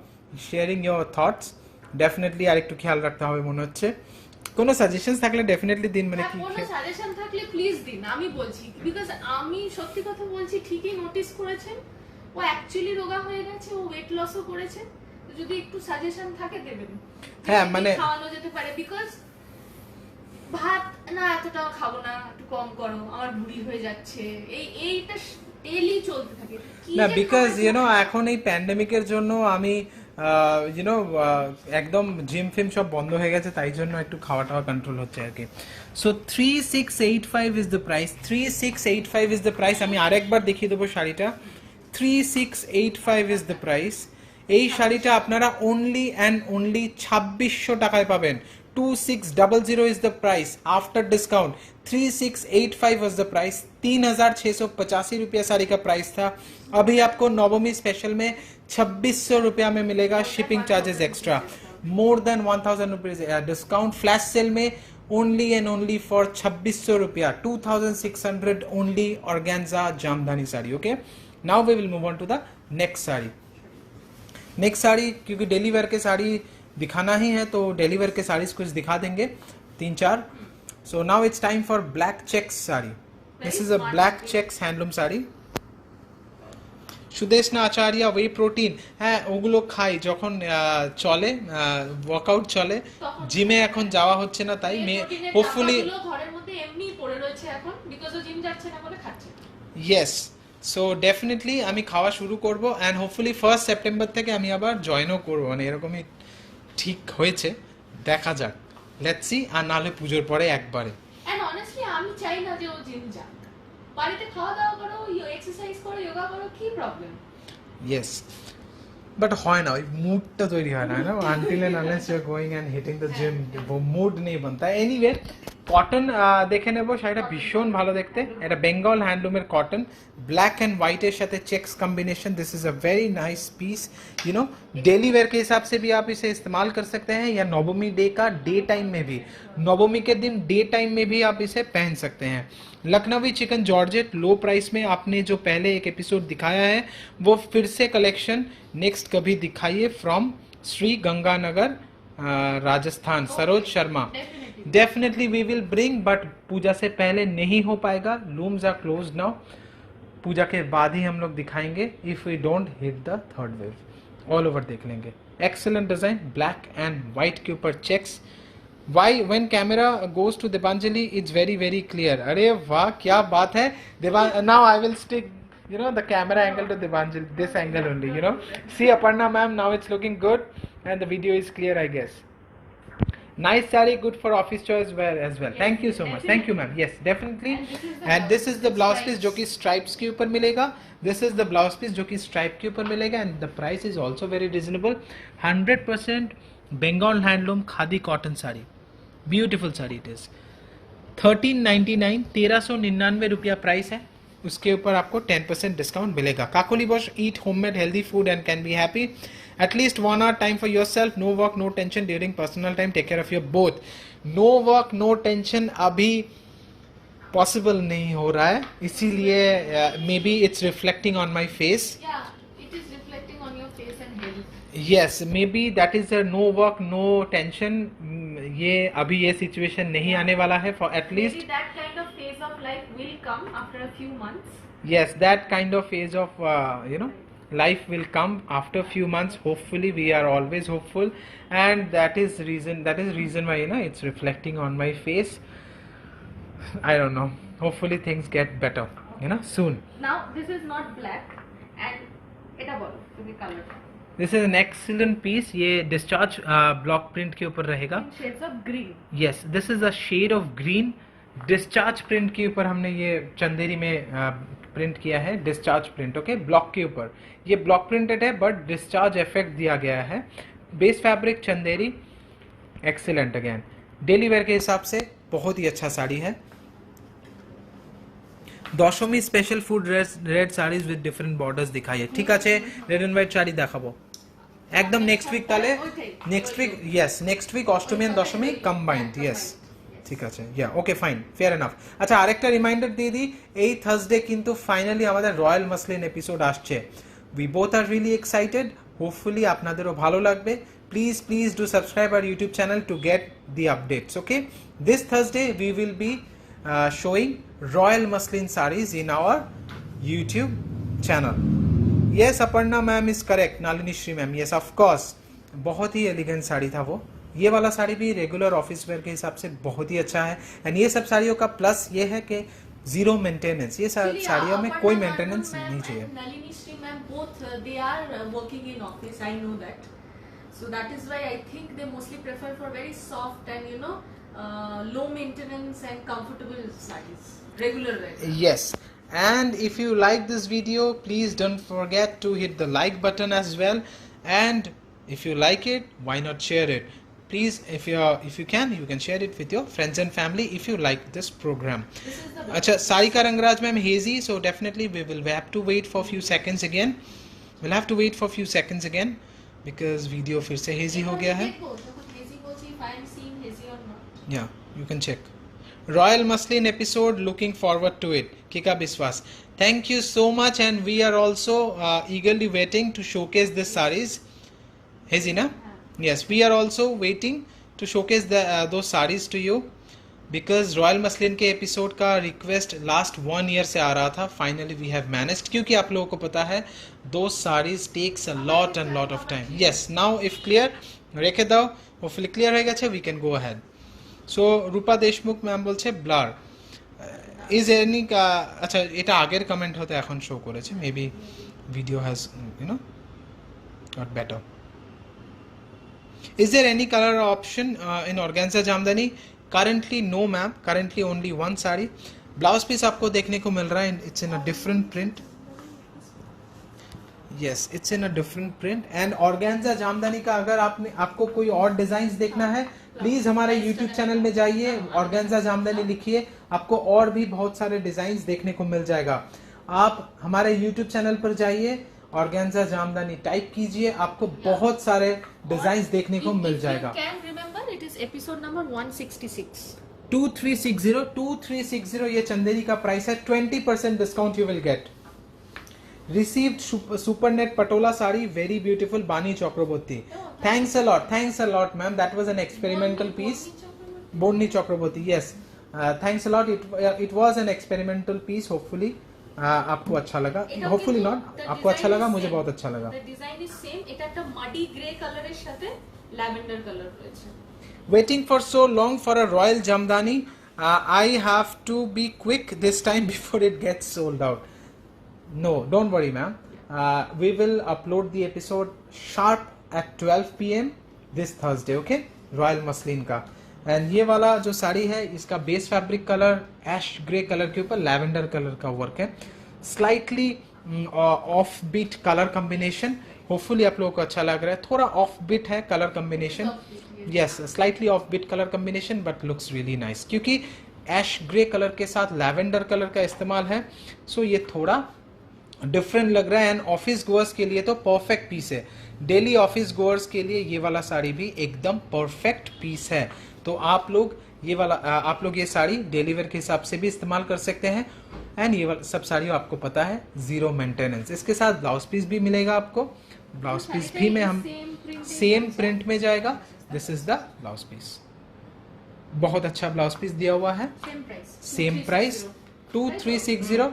sharing your thoughts. Definitely আর একটু খেয়াল রাখতে হবে মনে হচ্ছে। কোনো সাজেশনস থাকলে ডেফিনেটলি দিন, মানে কি কোনো সাজেশন থাকলে প্লিজ দিন, আমি বলছি বিকজ আমি সত্যি কথা বলছি, ঠিকই নোটিস করেছেন ও অ্যাকচুয়ালি রোগা হয়ে গেছে, ও ওয়েট লসও করেছে। তো যদি একটু সাজেশন থাকে দেবেন। হ্যাঁ, মানে খাওয়ানো যেতে পারে, বিকজ ভাত না এতটাও খাবো না, একটু কম করো, আমার বুড়ি হয়ে যাচ্ছে, এইটা ডেইলি চলতে থাকে। না, বিকজ এখন এই প্যান্ডেমিকের জন্য আমি একদম জিম ফিম সব বন্ধ হয়ে গেছে, তাই জন্য একটু খাওয়া টাওয়া কন্ট্রোল হচ্ছে আর কি। So 3685 is the price, 3685 is the price. আমি আরেকবার দেখিয়ে দেবো শাড়িটা। 3685 ইজ দ্য প্রাইস। এই শাড়িটা আপনারা অনলি অ্যান্ড অনলি 2600 টাকায় পাবেন। 2600 is the price after discount। 3685 was the price। 3685 रुपया साड़ी का प्राइस था। अभी आपको नवमी स्पेशल में 2600 रुपया में मिलेगा, shipping charges extra, more than 1000 rupees discount. Flash sale में ओनली एंड ओनली फॉर 2600 रुपया, 2600 only organza Jamdani sari. Okay, now we will move on to the next sari. Next sari, क्योंकि डेली वेयर के साड़ी दिखाना ही है तो डेली वेयर के साड़ीज कुछ दिखा देंगे, 3-4। So now it's time for black checks sari. This is a black checks handloom sari. Sudeshna Acharya whey protein, হ্যাঁ ওগুলো খাই যখন চলে, ওয়ার্কআউট চলে। জিমে এখন যাওয়া হচ্ছে না, তাই হোপফুলি ঘরের মধ্যে এমনি পড়ে রয়েছে এখন, বিকজ ও জিম যাচ্ছে না বলে খাচ্ছে। ইয়েস, সো ডেফিনেটলি আমি খাওয়া শুরু করব অ্যান্ড হোপফুলি 1 সেপ্টেম্বর থেকে আমি আবার জয়েনও করবো, মানে এরকমই ঠিক হয়েছে, দেখা যাক, লেটস সি। আর নাহলে পুজোর পরে একবারে। এন্ড অনেস্টলি আমি চাই না যে ও জিম যাক, বাড়িতে খাওয়া দাওয়া করো, এক্সারসাইজ করো, যোগা করো, কি প্রবলেম? ইয়েস, বাট হয় না, ওই মুডটা তৈরি হয় না, until and unless you are going and hitting the gym, वो মুড নেই बनता। এনিওয়ে, কটন দেখে নেব। শাড়িটা ভীষণ ভালো দেখতে, এটা বেঙ্গল হ্যান্ডলুমের কটন, ব্ল্যাক एंड व्हाइट এর সাথে checks combination. This is a very nice piece, you know daily wear के हिसाब से भी आप इसे इस्तेमाल कर सकते हैं, या नवमी डे का डे टाइम में भी, नवमी के दिन डे टाइम में भी आप इसे पहन सकते हैं। Lucknowi chikan georgette low price में आपने जो पहले एक एपिसोड दिखाया है, वो फिर से कलेक्शन नेक्स्ट कभी दिखाइए from Shri Ganganagar Rajasthan, Saroj Sharma. Definitely we will bring, but Puja से पहले नहीं हो पाएगा, looms are close now. Puja के बाद ही हम लोग दिखाएंगे if we don't hit the third wave. All over देख लेंगे। Excellent design, black and white के ऊपर checks. Why when camera goes to Deepanjali it's very very clear. अरे वाह क्या बात है। Now I will stick the camera angle to Devanjali, this angle only, see Aparna ma'am, now it's looking good and the video is clear, I guess. Nice saree, good for office choice wear as well. Thank you so much. Thank you ma'am. Yes, definitely. And this is the blouse piece जो कि stripes के ऊपर मिलेगा. This is the blouse piece जो कि stripe के ऊपर मिलेगा and the price is also very reasonable. 100% Bengal handloom khadi cotton saree. Beautiful saree it is. 1399 1399 रुपया प्राइस है। उसके ऊपर आपको 10% डिस्काउंट मिलेगा। Kakoli Bose, eat homemade healthy food and can be happy. At least 1 hour time for your self, no work no tension during personal time, take care of your both. No work no tension अभी possible नहीं हो रहा है, इसीलिए maybe it's reflecting on my face. Yes, maybe that is a no work, no tension. ये अभी ये situation नहीं आने वाला है for at least. Maybe that kind of phase of life will come after a few months. Yes, that kind of phase of life will come after few months. Hopefully, we are always hopeful, and that is reason why it's reflecting on my face. I don't know. Hopefully, things get better. Soon. Now this is not black, and এটা বলো তুমি color. This is an excellent piece. ये discharge block print के ऊपर रहेगा. Shades of green. Yes, this is a shade of green. Discharge print के ऊपर हमने ये चंदेरी में प्रिंट किया है. Discharge print, okay? ब्लॉक के ऊपर ये ब्लॉक प्रिंटेड है बट डिस्चार्ज इफेक्ट दिया गया है. Base fabric Chanderi, excellent again. Daily wear के हिसाब से बहुत ही अच्छा साड़ी है. Dashami special food red saris with different borders দেখাইয়ে. ঠিক আছে, রেড এন্ড হোয়াইট শাড়ি দেখাবো একদম নেক্সট উইক. তাহলে next week, yes next week Ashtami and Dashami combined. Yes ঠিক আছে, yeah okay fine, fair enough. আচ্ছা, আরেকটা রিমাইন্ডার দিয়ে দিই, এই থার্সডে কিন্তু ফাইনালি আমাদের রয়্যাল মাসলিন এপিসোড আসছে. We both are really excited. Hopefully আপনাদেরও ভালো লাগবে. Please do subscribe our YouTube channel to get the updates. Okay, this Thursday we will be showing royal muslin sarees in our YouTube channel. Yes, Aparna ma'am is correct. Nalini Shri ma'am, yes of course. बहुत ही elegant sari था वो. ये वाला साड़ी भी regular office where के हिसाब से बहुत ही अच्छा है. एंड ये सब साड़ियों का प्लस ये है कि जीरो मेंटेनेंस. ये साड़ियों में कोई मेंटेनेंस नहीं चाहिए. Nalini Shri ma'am, both they are working in office. I know that. So that is why I think they mostly prefer for very soft and low maintenance and comfortable sarees, regular wear. Yes, and if you like this video, please don't forget to hit the like button as well. And if you like it, why not share it? Please, if you can share it with your friends and family if you like this program. Acha, Sarika Rangraj ma'am, hazy, so definitely we will have to wait for few seconds again. We'll have to wait for few seconds again because video फिर से hazy हो गया है. Yeah, you can check. Royal Muslin episode, looking forward to it. Kika Biswas. Thank you so much, and we are also eagerly waiting to showcase the sarees. Hazina? Yes, we are also waiting to showcase those sarees to you because Royal Muslin के episode का request last 1 year से आ रहा था. Finally we have managed, क्योंकि आप लोगों को पता है those sarees takes a lot of time. Yes, now if clear, रेखे दाओ, hopefully clear হয়ে গেছে, we can go ahead. So Rupa Deshmukh ma'am বলছে ব্লার ইজ এনি. আচ্ছা, এটা আগের কমেন্ট হতে এখন শো করেছে, maybe video has got better. Is there any colour option in organza Jamdani? Currently no ma'am, currently only one sari. Blouse piece आपको देखने को मिल रहा है, it's in a different print. Yes, it's in a different print. And organza Jamdani का अगर आपको कोई और डिजाइन देखना है, प्लीज हमारे YouTube चैनल में जाइए, ऑर्गेन्जा जामदानी लिखिए, आपको और भी बहुत सारे डिजाइन्स देखने को मिल जाएगा. आप हमारे YouTube चैनल पर जाइए, ऑर्गेन्जा जामदानी टाइप कीजिए, आपको बहुत सारे डिजाइन्स देखने को मिल जाएगा. Can remember it is episode number 166. 2360 ये चंदेरी का प्राइस है. 20% discount you will gate. Received Supernet Patola sari, very beautiful. Bani Chakraborty. Thanks a lot ma'am. That was an experimental piece. Bonni Chakraborty, yes. Thanks a lot. It was an experimental piece. Hopefully आपको अच्छा लगा, hopefully not, आपको अच्छा लगा, मुझे बहुत अच्छा लगा। ডিজাইন ইজ সেম, এটা একটা মাটি গ্রে কালারের সাথে ল্যাভেন্ডার কালার রয়েছে। Waiting for so long for a royal jamdani, I have to be quick this time before it gets sold out. No, don't worry ma'am, we will upload the episode sharp at 12 pm this Thursday, okay? Royal muslin का। And ये वाला जो साड़ी है इसका base fabric colour ash grey colour के ऊपर lavender colour का work है, slightly off beat colour combination. Hopefully आप लोगों को अच्छा लग रहा है, थोड़ा ऑफ बीट है colour combination, yes slightly off beat colour combination but looks really nice, क्योंकि ऐश ग्रे कलर के साथ लैवेंडर कलर का इस्तेमाल है, सो ये थोड़ा डिफरेंट लग रहा है। एंड ऑफिस गोअर्स के लिए तो परफेक्ट पीस है, डेली ऑफिस गोअर्स के लिए ये वाला साड़ी भी एकदम परफेक्ट पीस है। तो आप लोग ये साड़ी डेली वेयर के हिसाब से भी इस्तेमाल कर सकते हैं। एंड ये वाला सब साड़ी आपको पता है जीरो मेंटेनेंस। इसके साथ ब्लाउज पीस भी मिलेगा आपको, ब्लाउज पीस भी में हम सेम प्रिंट में जाएगा। This is the blouse piece, बहुत अच्छा ब्लाउज पीस दिया हुआ है, सेम प्राइस 2360,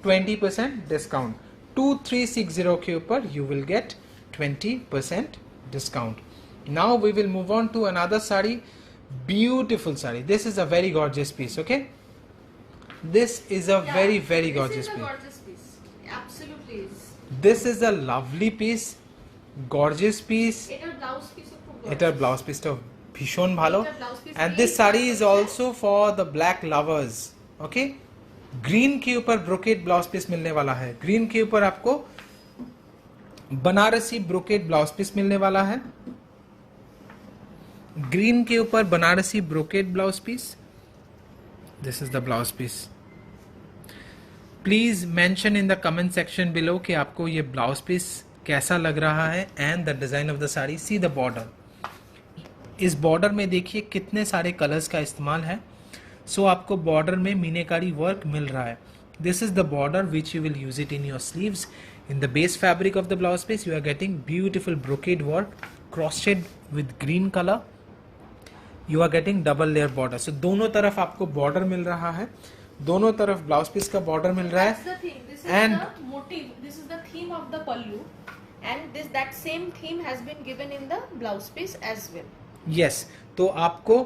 20% डिस्काउंट। 2360 के ऊपर you will get 20% discount. Now we will move on to another sari, beautiful saree. This is a very gorgeous piece, okay? This is a very gorgeous piece. Gorgeous piece. Absolutely is. This is a lovely piece, gorgeous piece. এটার blouse পিসও খুব এটার blouse পিসটা ভীষণ ভালো। এটার blouse piece And this saree is also for the black lovers, okay? Green के ऊपर ब्रोकेड ब्लाउज पीस मिलने वाला है, ग्रीन के ऊपर आपको बनारसी ब्रोकेड ब्लाउज पीस मिलने वाला है, ग्रीन के ऊपर Banarasi brocade blouse piece. This is the blouse piece. Please mention in the comment section below कि आपको ये ब्लाउज पीस कैसा लग रहा है and the design of the sari. See the border, इस बॉर्डर में देखिए कितने सारे कलर्स का इस्तेमाल है। सो आपको बॉर्डर में मीनाकारी वर्क मिल रहा है। This is the border which you will use it in your sleeves. In the base fabric of the blouse piece you are getting beautiful brocade work crusted with green colour. You are getting double layer border. So दोनों तरफ आपको border मिल रहा है, दोनों तरफ blouse piece का border मिल रहा That's the है। thing. This is And- the motive. This is the theme of the pallu, and that same theme has been given in the blouse piece as well. Yes, तो आपको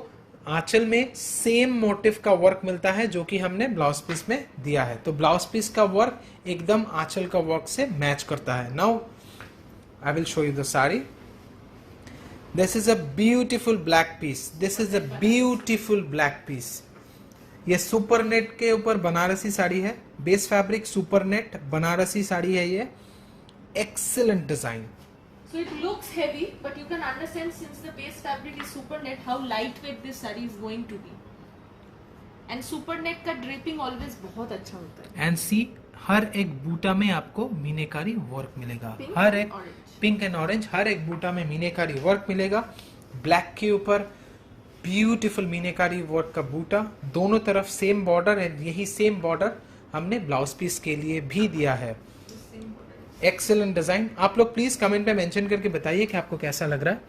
आंचल में same motive का work मिलता है जो कि हमने ब्लाउज पीस में दिया है। तो ब्लाउज पीस का वर्क एकदम आंचल का वर्क से मैच करता है। Now I will show you the sari. This is a beautiful black piece. This is a beautiful black piece. ये सुपर नेट के ऊपर बनारसी साड़ी है, base fabric super net Banarasi sari है ये। Excellent design. So it looks heavy, but you can understand since the base fabric is super net how lightweight this saree is going to be. And super net का draping always बहुत अच्छा होता है। And सी, हर एक बूटा में आपको मीनाकारी work मिलेगा, Pink her and एक orange. पिंक एंड ऑरेंज, हर एक बूटा में मीनाकारी वर्क मिलेगा। ब्लैक के ऊपर ब्यूटीफुल मीनाकारी वर्क का बूटा, दोनों तरफ सेम बॉर्डर है। यही सेम बॉर्डर हमने ब्लाउज पीस के लिए भी दिया है। Excellent design. आप लोग प्लीज कमेंट में मेंशन करके बताइए कि आपको कैसा लग रहा है।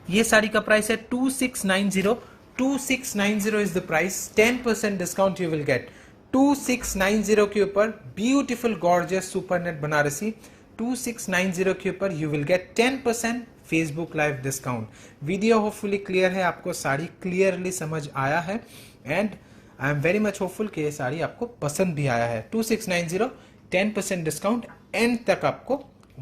ये साड़ी का प्राइस है 2690। 2690 is the price. 10% discount you will gate. 2690 के ऊपर beautiful gorgeous super net Banarasi. 2690 के ऊपर you will gate 10% Facebook live discount. Video hopefully clear है, आपको साड़ी क्लियरली समझ आया है and I am very much hopeful कि ये साड़ी आपको पसंद भी आया है। 2690 10% डिस्काउंट, एंड तक आपको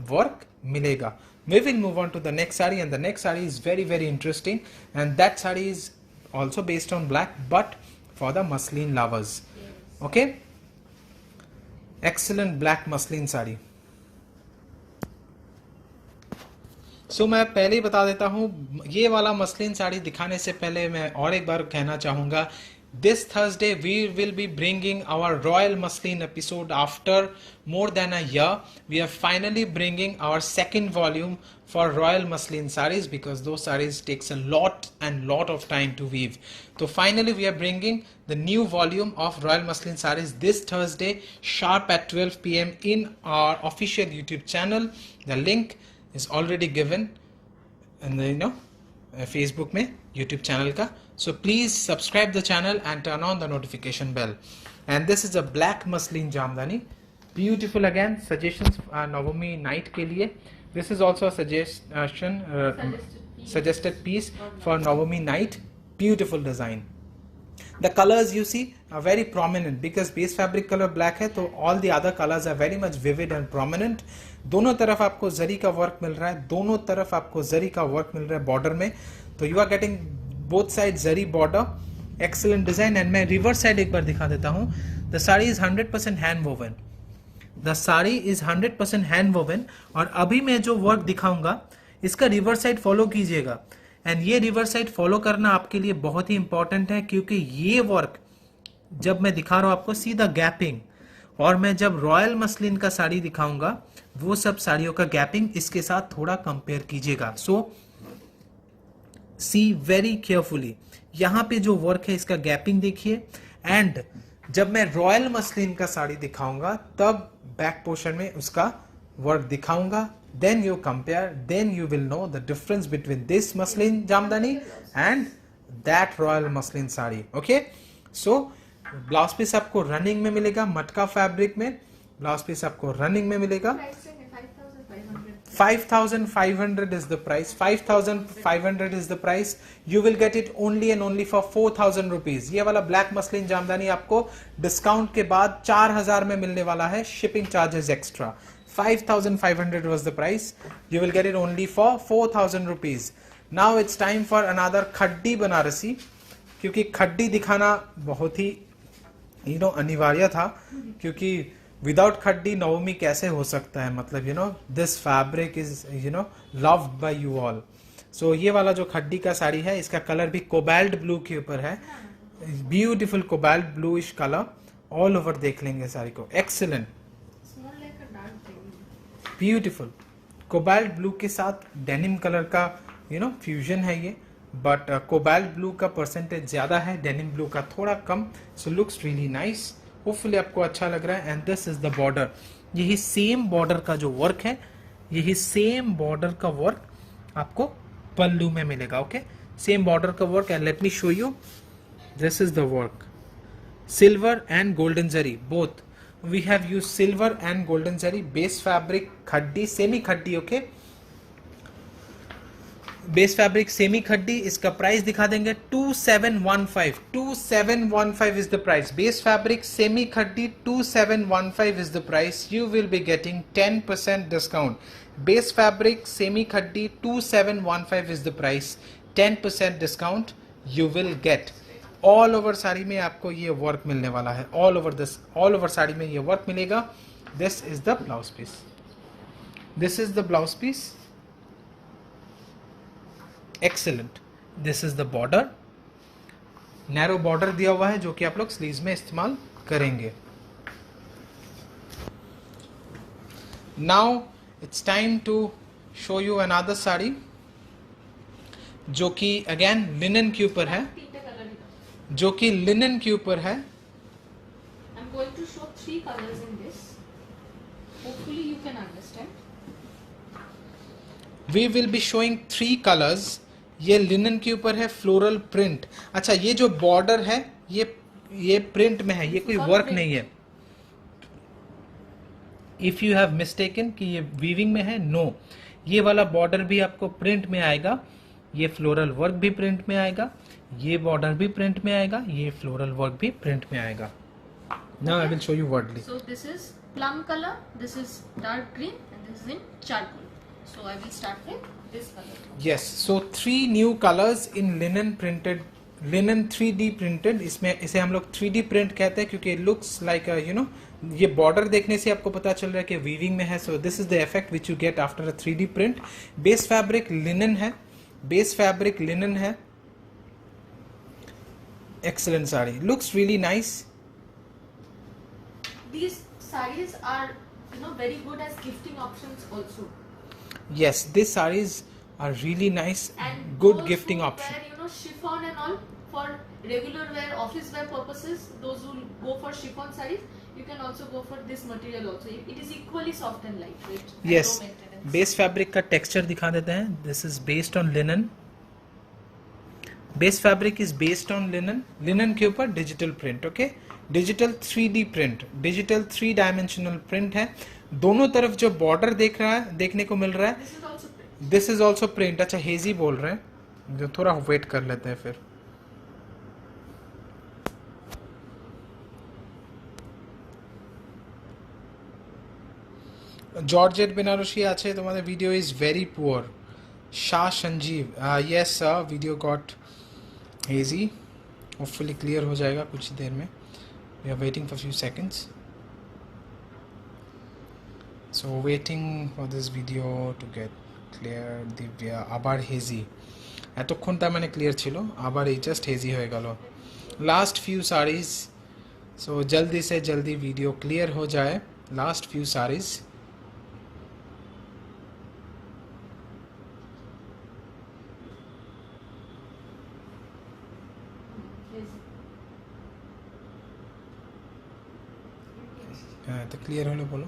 वर्क मिलेगा। We will move on to the next saree, and the next saree is very interesting, and that saree is also based on black but for the muslin lovers. Okay, excellent black muslin saree. मैं पहले ही बता देता हूँ, ये वाला muslin sari दिखाने से पहले मैं और एक बार कहना चाहूँगा, this Thursday we will be bringing our Royal Muslin episode after more than a year. We are finally bringing our second volume for Royal Muslin sarees because those sarees takes a lot of time to weave. So finally we are bringing the new volume of Royal Muslin sarees this Thursday sharp at 12 PM in our official YouTube channel. The link is already given in the Facebook में YouTube channel का. So please subscribe the channel and turn on the notification bell. And this is a black muslin jamdani, beautiful again, suggestions Navami night के लिए. This is also suggestion, suggested piece for Navami night. Beautiful design. The colors you see are very prominent because base fabric color black है, तो all the other colors are very much vivid and prominent. दोनों तरफ आपको जरी का work मिल रहा है, दोनों तरफ आपको जरी का वर्क मिल रहा है बॉर्डर में, तो you are getting both side zari border. Excellent design. And मैं रिवर्स साइड एक बार दिखा देता हूँ. The sari is 100% hand woven. The sari is 100% hand woven. और अभी मैं जो वर्क दिखाऊंगा इसका रिवर्स साइड फॉलो कीजिएगा. एंड ये रिवर्स साइड फॉलो करना आपके लिए बहुत ही इंपॉर्टेंट है, क्योंकि ये वर्क जब मैं दिखा रहा हूं आपको सीधा गैपिंग, और मैं जब रॉयल मसलिन का साड़ी दिखाऊंगा वो सब साड़ियों का गैपिंग इसके साथ थोड़ा कंपेयर कीजिएगा. सो सी वेरी केयरफुली. यहां पे जो वर्क है इसका गैपिंग देखिए. एंड जब मैं रॉयल मसलिन का साड़ी दिखाऊंगा तब बैक पोर्शन में उसका वर्क दिखाऊंगा. Then you compare, then you will know the difference between this muslin jamdani and that royal muslin sari. Okay, so blouse piece आपको रनिंग में मिलेगा, मटका फैब्रिक में ब्लाउज पीस आपको रनिंग में मिलेगा. 5,500 is the price. 5,500 is the price. You will get it only and only for 4,000 rupees. ये वाला ब्लैक मसलिन जामदानी आपको डिस्काउंट के बाद 4,000 में मिलने वाला है. Shipping charges extra. 5,500 was the price. You will get it only for 4,000 rupees. Now it's time for another Khaddi Banarasi, क्योंकि खड्डी दिखाना बहुत ही अनिवार्य था, क्योंकि विदाउट खड्डी नवमी कैसे हो सकता है. मतलब this fabric is loved by you all. So ये वाला जो खड्डी का साड़ी है इसका कलर भी कोबाल्ट ब्लू के ऊपर है. Beautiful cobalt bluish colour all over. देख लेंगे साड़ी को. एक्सीलेंट, ब्यूटीफुल कोबाल्ट ब्लू के साथ डेनिम कलर का फ्यूजन है ये. बट कोबाल्ट ब्लू का परसेंटेज ज्यादा है, डेनिम ब्लू का थोड़ा कम. So looks really nice. Hopefully आपको अच्छा लग रहा है. And this is the border. यही सेम बॉर्डर का जो वर्क है, यही सेम बॉर्डर का वर्क आपको पल्लू में मिलेगा. ओके, सेम बॉर्डर का work. And let me show you. This is the work. Silver and golden zari both. We have used silver and golden zari. Base fabric khaddi, semi khaddi. Okay, base fabric semi khaddi. इसका price दिखा देंगे. 2715. 2715 is the price. Base fabric semi khaddi 2715 is the price. You will be getting 10% discount. Base fabric semi khaddi 2715 is the price. 10% discount you will get. All over sari में आपको ये work मिलने वाला है. All over sari में ये work मिलेगा. This is the blouse piece. This is the blouse piece. Excellent. This is the border. Narrow border दिया हुआ है जो कि आप लोग स्लीव्स में इस्तेमाल करेंगे. Now it's time to show you another sari जो कि अगेन लिनन के ऊपर है. जो कि लिनन के ऊपर है. I'm going to show 3 colors in this. Hopefully you can understand. We will be showing 3 colors. ये लिनन के ऊपर है, फ्लोरल प्रिंट. अच्छा, ये जो बॉर्डर है ये प्रिंट में है, ये कोई वर्क नहीं है. इफ यू हैव मिस्टेकन कि ये वीविंग में है, नो. ये वाला बॉर्डर भी आपको प्रिंट में आएगा. ये फ्लोरल वर्क भी प्रिंट में आएगा. ये बॉर्डर भी प्रिंट में आएगा. ये फ्लोरल वर्क भी प्रिंट में आएगा. Now I will show you wordly. So this is plum color, this is dark green, and this is in charcoal. So I will start with this color. Yes. So 3 new colors in linen printed, linen 3D printed. इसमें इसे हम लोग 3D print कहते हैं क्योंकि it looks like a, ये border देखने से आपको पता चल रहा है कि वीविंग में है. So this is the effect which you get after a 3D print. Base fabric linen है. Base fabric linen है. Excellent saree. Looks really nice. These sarees are very good as gifting options also. Yes, these sarees are really nice. And good those gifting who option. wear chiffon and all for regular wear, office wear purposes, those who go for chiffon sarees, you can also go for this material also. It is equally soft and lightweight. Yes. And low maintenance. Base fabric का texture दिखा देते हैं. This is based on linen. Base fabric is based on linen, linen के ऊपर digital print, okay, digital 3D print, digital 3 dimensional print है। दोनों तरफ जो बॉर्डर देखने को मिल रहा है, This is also print. This is also print. अच्छा हेजी बोल रहे हैं, जो थोड़ा वेट कर लेते हैं फिर। जॉर्जेट बेनारसी আছে তোমাদের video is very poor. Shah Sanjeev, yes sir, video got hazy, hopefully clear हो जाएगा कुछ ही देर में। We are waiting for few seconds, so waiting for this video to get clear. Divya আবার হেজি, এতক্ষণ তার মানে ক্লিয়ার ছিল, আবার এই জাস্ট হেজি হয়ে গেল। লাস্ট ফিউ সারিজ, सो जल्दी से जल्दी वीडियो क्लियर हो जाए। लास्ट फ्यू सारीज, तो क्लियर होने बोलो।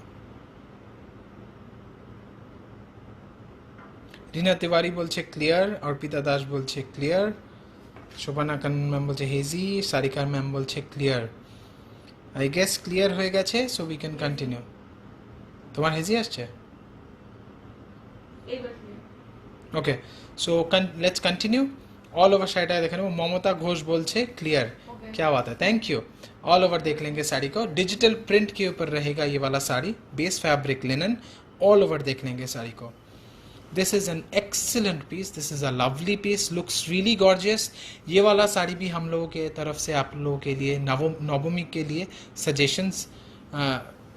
रीना तिवारी बोलছে ক্লিয়ার, অর্পিতা দাস বলছে ক্লিয়ার, শোভানা খান ম্যাম বলছে হেজি, সারিকা ম্যাম বলছে ক্লিয়ার। আই গেস ক্লিয়ার হয়ে গেছে, সো উই ক্যান কন্টিনিউ। তোমার হেজি আসছে? এইবার clear. Okay, so let's continue. All over side है देखने, ममता घोष बोलছে क्लियर। Okay. क्या बात है, थैंक यू। ऑल ओवर देख लेंगे साड़ी को, डिजिटल प्रिंट के ऊपर रहेगा ये वाला sari, base fabric linen, all over देख लेंगे साड़ी को। This is an excellent piece, this is a lovely piece, looks really gorgeous. ये वाला साड़ी भी हम लोगों के तरफ से आप लोगों के लिए नवमी के लिए सजेशंस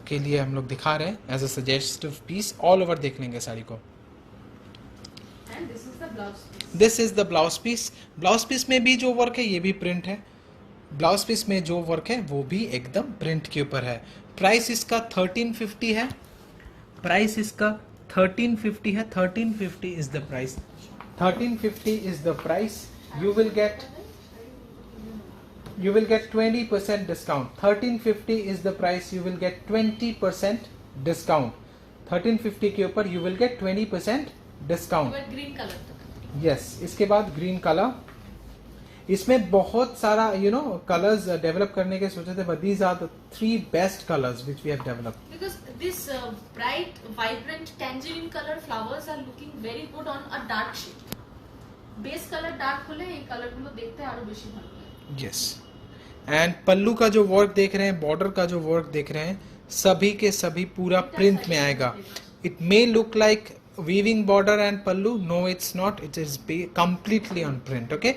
के लिए हम लोग दिखा रहे हैं as a suggestive piece. All over देख लेंगे साड़ी को। And this is the blouse piece. This is the blouse piece. Blouse piece में भी जो वर्क है ये भी प्रिंट है, ब्लाउज पीस में जो वर्क है वो भी एकदम प्रिंट के ऊपर है। प्राइस इसका 1350 है, प्राइस इसका 1350 है, 1350 is the price, 1350 is the price. You will get 20% discount. 1350 is the price, you will get 20% discount. 1350 के ऊपर यू विल गेट 20% डिस्काउंट। এবার green color টা। यस, इसके बाद ग्रीन कलर, इसमें बहुत सारा कलर्स डेवलप करने के सोचे थे, but these are the 3 best colours which we have developed. Because this bright, vibrant tangerine color flowers are looking very good on a dark shade. Base color dark হলে এই কালারগুলো দেখতে আরো বেশি ভালো লাগে। यस, एंड पल्लू का जो वर्क देख रहे हैं, बॉर्डर का जो वर्क देख रहे हैं, सभी के सभी पूरा प्रिंट में आएगा। It may look like weaving border and pallu, no it's not, it is completely on print. Okay,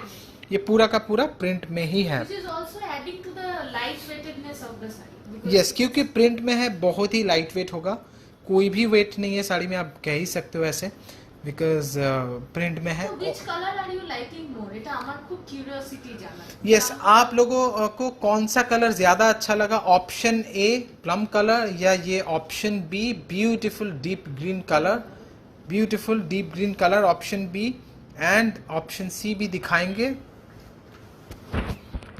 ये पूरा का पूरा प्रिंट में ही है। Which is also adding to the lightweightedness of the saree. Because yes, क्योंकि प्रिंट में है, बहुत ही लाइट वेट होगा, कोई भी वेट नहीं है साड़ी में, आप कह ही सकते हो ऐसे, बिकॉज प्रिंट में है। So which color are you liking more? এটা আমার খুব curiosity জানা। यस, आप लोगों को कौन सा कलर ज्यादा अच्छा लगा? ऑप्शन ए प्लम कलर, या ये option B beautiful deep green colour, beautiful deep green colour option B, and option C भी दिखाएंगे।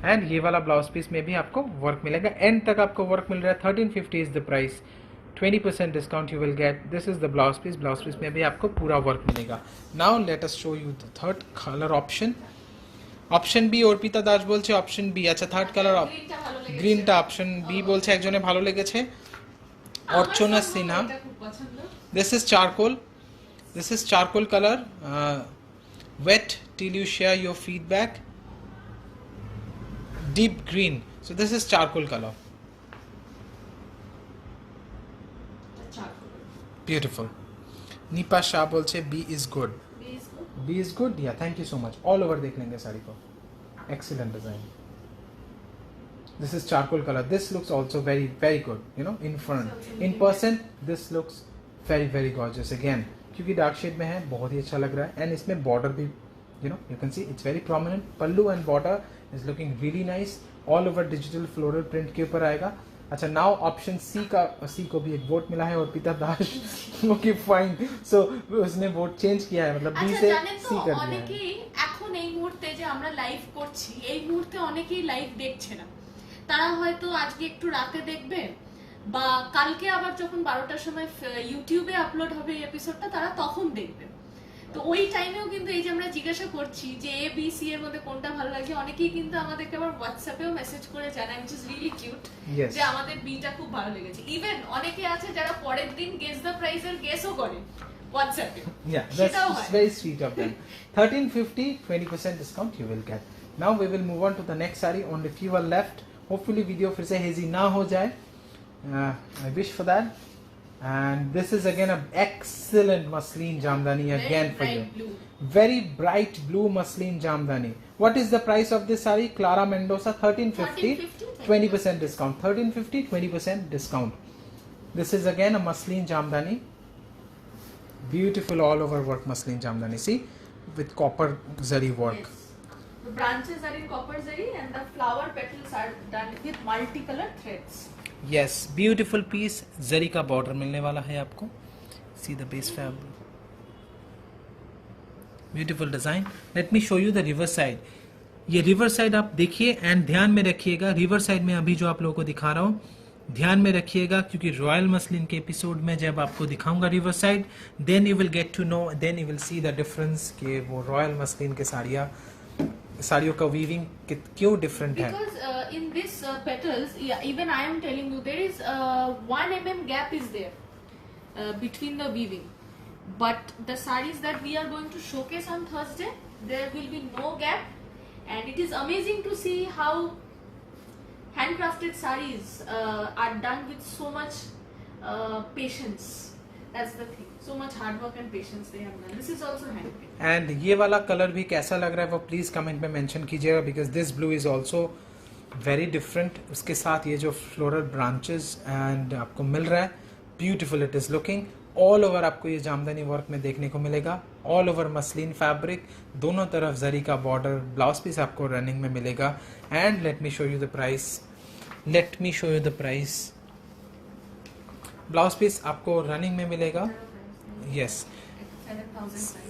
एंड ये वाला ब्लाउज पीस में भी आपको वर्क मिलेगा, एंड तक आपको वर्क मिल रहा है। 1350 is the price, 20% discount you will get. This is the blouse piece, blouse piece में भी आपको पूरा वर्क मिलेगा। Now let us show you the third colour option. Option B, Arpita Das বলছে অপশন বি। আচ্ছা, থার্ড কালার গ্রিনটা ভালো লেগেছে। গ্রিনটা অপশন বি বলছে একজনে ভালো লেগেছে, আমার অর্চনা সব সিনহা। এটা খুব পছন্দ। This is charcoal, this is charcoal color, wet till you share your feedback, deep green, so this is charcoal color, charcoal. beautiful। Nipa Shah बोलছে B is good, These good. B is good, yeah, thank you so much। all over देख लेंगे साड़ी को, excellent design। this is charcoal color, this looks also very very good, in front, in person this looks very very gorgeous again, क्योंकि dark shade में है, बहुत ही अच्छा लग रहा है। एंड इसमें बॉर्डर भी you can see it's very prominent, pallu and border is looking really nice, all over digital floral print के ऊपर आएगा। अच्छा, नाउ ऑप्शन सी को भी एक वोट मिला है, और पिता दास ओके फाइन, सो उसने वोट चेंज किया है, मतलब बी আচ্ছা, से জানেন তো सी कर दिया है। অনেকেই এখন এই মুহূর্তে যে আমরা লাইভ করছি, এই মুহূর্তে অনেকেই লাইভ দেখছে না। তারা হয়তো আজকে একটু রাতে দেখবে, বা কালকে আবার যখন 12টার সময় ইউটিউবে আপলোড হবে এই এপিসোডটা, তারা তখন দেখবে। তো ওই টাইমেও কিন্তু এই যে আমরা জিজ্ঞাসা করছি যে এ বি সি এর মধ্যে কোনটা ভালো লাগছে, অনেকেই কিন্তু আমাদেরকে আবার হোয়াটসঅ্যাপেও মেসেজ করে জানায়, which is really cute, Yes. যে আমাদের বিটা খুব ভালো লেগেছে। ইভেন অনেকে আছে যারা পরের দিন গেস দ্য প্রাইস এর গেসও করে হোয়াটসঅ্যাপে। Yeah, সেটাও that's হয়। very sweet of them. 1350, 20% discount you will get. Now we will move on to the next saree. Only few are left. Hopefully video फिर से hazy ना हो जाए. I wish for that. And this is again a excellent muslin jamdani again for you. Blue. Very bright blue muslin jamdani. What is the price of this saree? Clara Mendoza 1350, 20% discount. 1350, 20% discount. This is again a muslin jamdani. Beautiful all over work muslin jamdani. See, with copper zari work. Yes. The branches are in copper zari and the flower petals are done with multicolored threads. Yes, beautiful piece. Zari का border मिलने वाला है आपको. See the base fabric. Beautiful design. Let me show you the river side. ये river side आप देखिए and ध्यान में रखिएगा. रिवर साइड में अभी जो आप लोगों को दिखा रहा हूँ ध्यान में रखिएगा, क्योंकि रॉयल मसलिन के एपिसोड में जब आपको दिखाऊंगा reverse side, then you will get to know, then you will see the difference कि वो रॉयल मसलिन के साड़ियों का वीविंग क्यों डिफरेंट है. Because in this petals, yeah, even I am telling you, there is 1 mm gap is there between the weaving. But the sarees that we are going to showcase on Thursday, there will be no gap, and it is amazing to see how handcrafted sarees are done with so much patience. That's the thing. So much hard work and patience they have done. This is also handmade. And ये वाला colour भी कैसा लग रहा है वो please comment में mention कीजिएगा, because this blue is also very different. उसके साथ ये जो फ्लोरल ब्रांचेस एंड आपको मिल रहा है, beautiful it is looking. All over आपको ये जामदानी वर्क में देखने को मिलेगा. ऑल ओवर मसलिन फैब्रिक, दोनों तरफ जरी का बॉर्डर, ब्लाउज पीस आपको रनिंग में मिलेगा. And let me show you the price. Let me show you the price. Blouse piece आपको रनिंग में मिलेगा. Yes,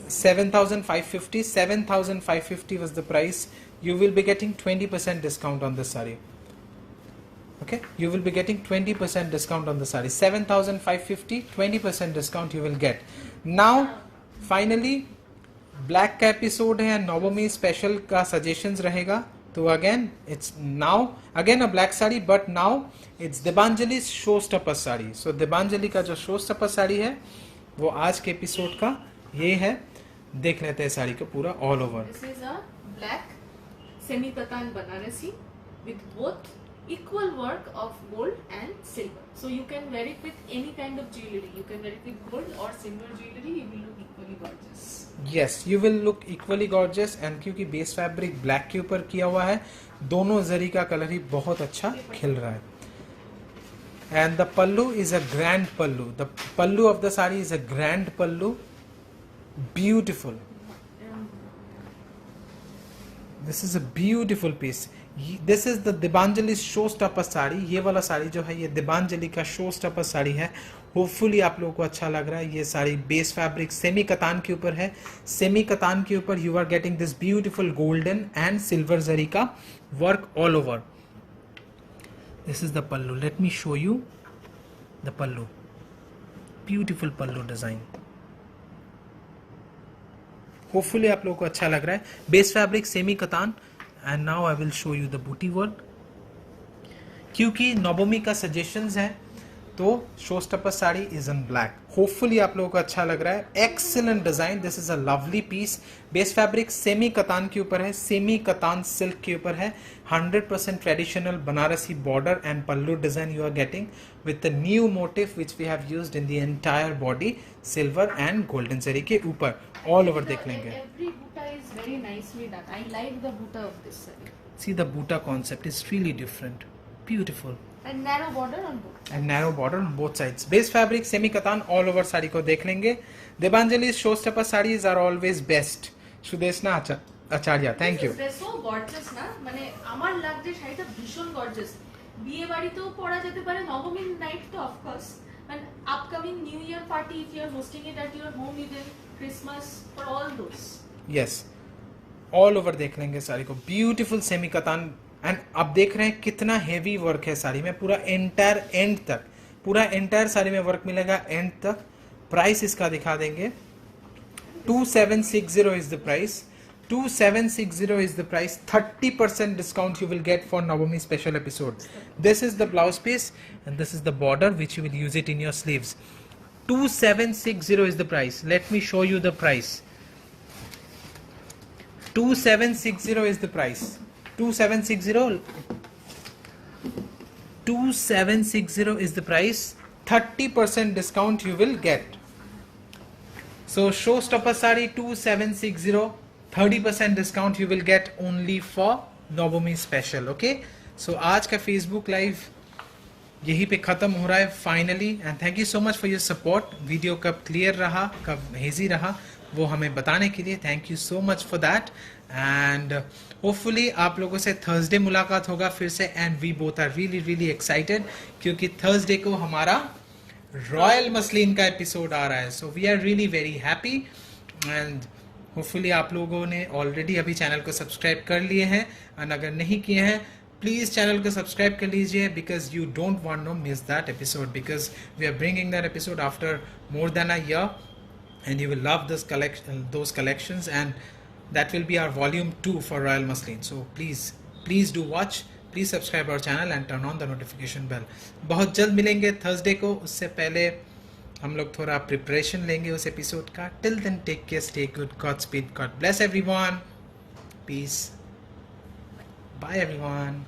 7,550. 7,550 was the price. You will be getting 20% discount on this saree. Okay, you will be getting 20% discount on the saree. 7,550, 20% discount you will get. Now, finally, black का episode है, नवमी special का suggestions रहेगा. तो again, it's now again a black saree, but now it's Debanjali's showstopper saree. So Debanjali का जो showstopper saree है, वो आज के episode का ये है. देख लेते हैं साड़ी का पूरा all over. This is a black semi-katan Banarasi with both equal work of gold and silver. So you can wear it with any kind of jewelry. You can wear it with gold or silver jewelry. You will look equally gorgeous. Yes, you will look equally gorgeous. and क्योंकि base fabric black के ऊपर किया हुआ है, दोनों जरी का colour ही बहुत अच्छा खिल रहा है. And the pallu is a grand pallu. The pallu of the saree is a grand pallu. Beautiful. This is a beautiful piece. This is the Debanjali's showstopper sari. ये वाला साड़ी जो है ये Debanjali का showstopper साड़ी है. होपफुली आप लोगों को अच्छा लग रहा है. ये sari base fabric semi katan के ऊपर है. सेमी कतान के ऊपर you are getting this beautiful golden and silver zari का work all over. This is the pallu. Let me show you the pallu. Beautiful pallu design. Hopefully आप लोगों को अच्छा लग रहा है. Base fabric semi katan. And now I will show you the buti work. क्योंकि नवमी का सजेशंस है तो showstopper sari is in black. Hopefully आप लोगों को अच्छा लग रहा है. Excellent design. This is a lovely piece. Base fabric semi katan के ऊपर है. सेमी कतान सिल्क के ऊपर है. 100% traditional Banarasi border and pallu design you are getting with the new motif which we have used in the entire body. Silver and golden zari के ऊपर all over देख लेंगे. Every buta is very nicely done. I like the buta of this saree. See the buta concept is really different. Beautiful. And narrow border on both. And narrow border on both sides. Base fabric semi katan all over sari को देख लेंगे. Debanjali's showstopper sarees are always best. Sudeshna Acharya, thank you. This is so gorgeous না, মানে আমার লাগছে শাড়িটা ভীষণ gorgeous. বিয়ে বাড়িতেও পরা যেতে পারে, নবমীর নাইট তো of course, and upcoming new year party if you are hosting it at your home event, Christmas, for all those. Yes. All over देख लेंगे साड़ी को. Beautiful semi katan. एंड आप देख रहे हैं कितना हेवी वर्क है साड़ी में. पूरा एंटायर एंड तक, पूरा एंटायर साड़ी में वर्क मिलेगा एंड तक. प्राइस इसका दिखा देंगे. 2760 is the price. 2760 is the price. 30% discount you will get for Navami special episode. This is the blouse piece and this is the border which you will use it in your sleeves. 2760 is the price. Let me show you the price. 2760 is the price. 2760 is the price. 30% discount you will get. So showstopper sari 2760, 30% discount you will get only for Navami special. Okay, so आज का Facebook live यहीं पे ख़त्म हो रहा है finally. And thank you so much for your support. Video कब clear रहा कब हेजी रहा वो हमें बताने के लिए thank you so much for that. And hopefully आप लोगों से थर्सडे मुलाकात होगा फिर से. And we both are really really excited क्योंकि थर्सडे को हमारा रॉयल मसलिन का एपिसोड आ रहा है. So we are really very happy and hopefully आप लोगों ने ऑलरेडी अभी चैनल को सब्सक्राइब कर लिए हैं. एंड अगर नहीं किए हैं प्लीज चैनल को सब्सक्राइब कर लीजिए because you don't want no miss that episode because we are bringing that episode after more than a year and you will love those collections and that will be our volume 2 for Royal Muslin. So please do watch, please subscribe our channel and turn on the notification bell. बहुत जल्द मिलेंगे Thursday को. उससे पहले हम लोग थोड़ा preparation लेंगे उस एपिसोड का. Till then take care, stay good, Godspeed, God bless everyone, peace, bye everyone.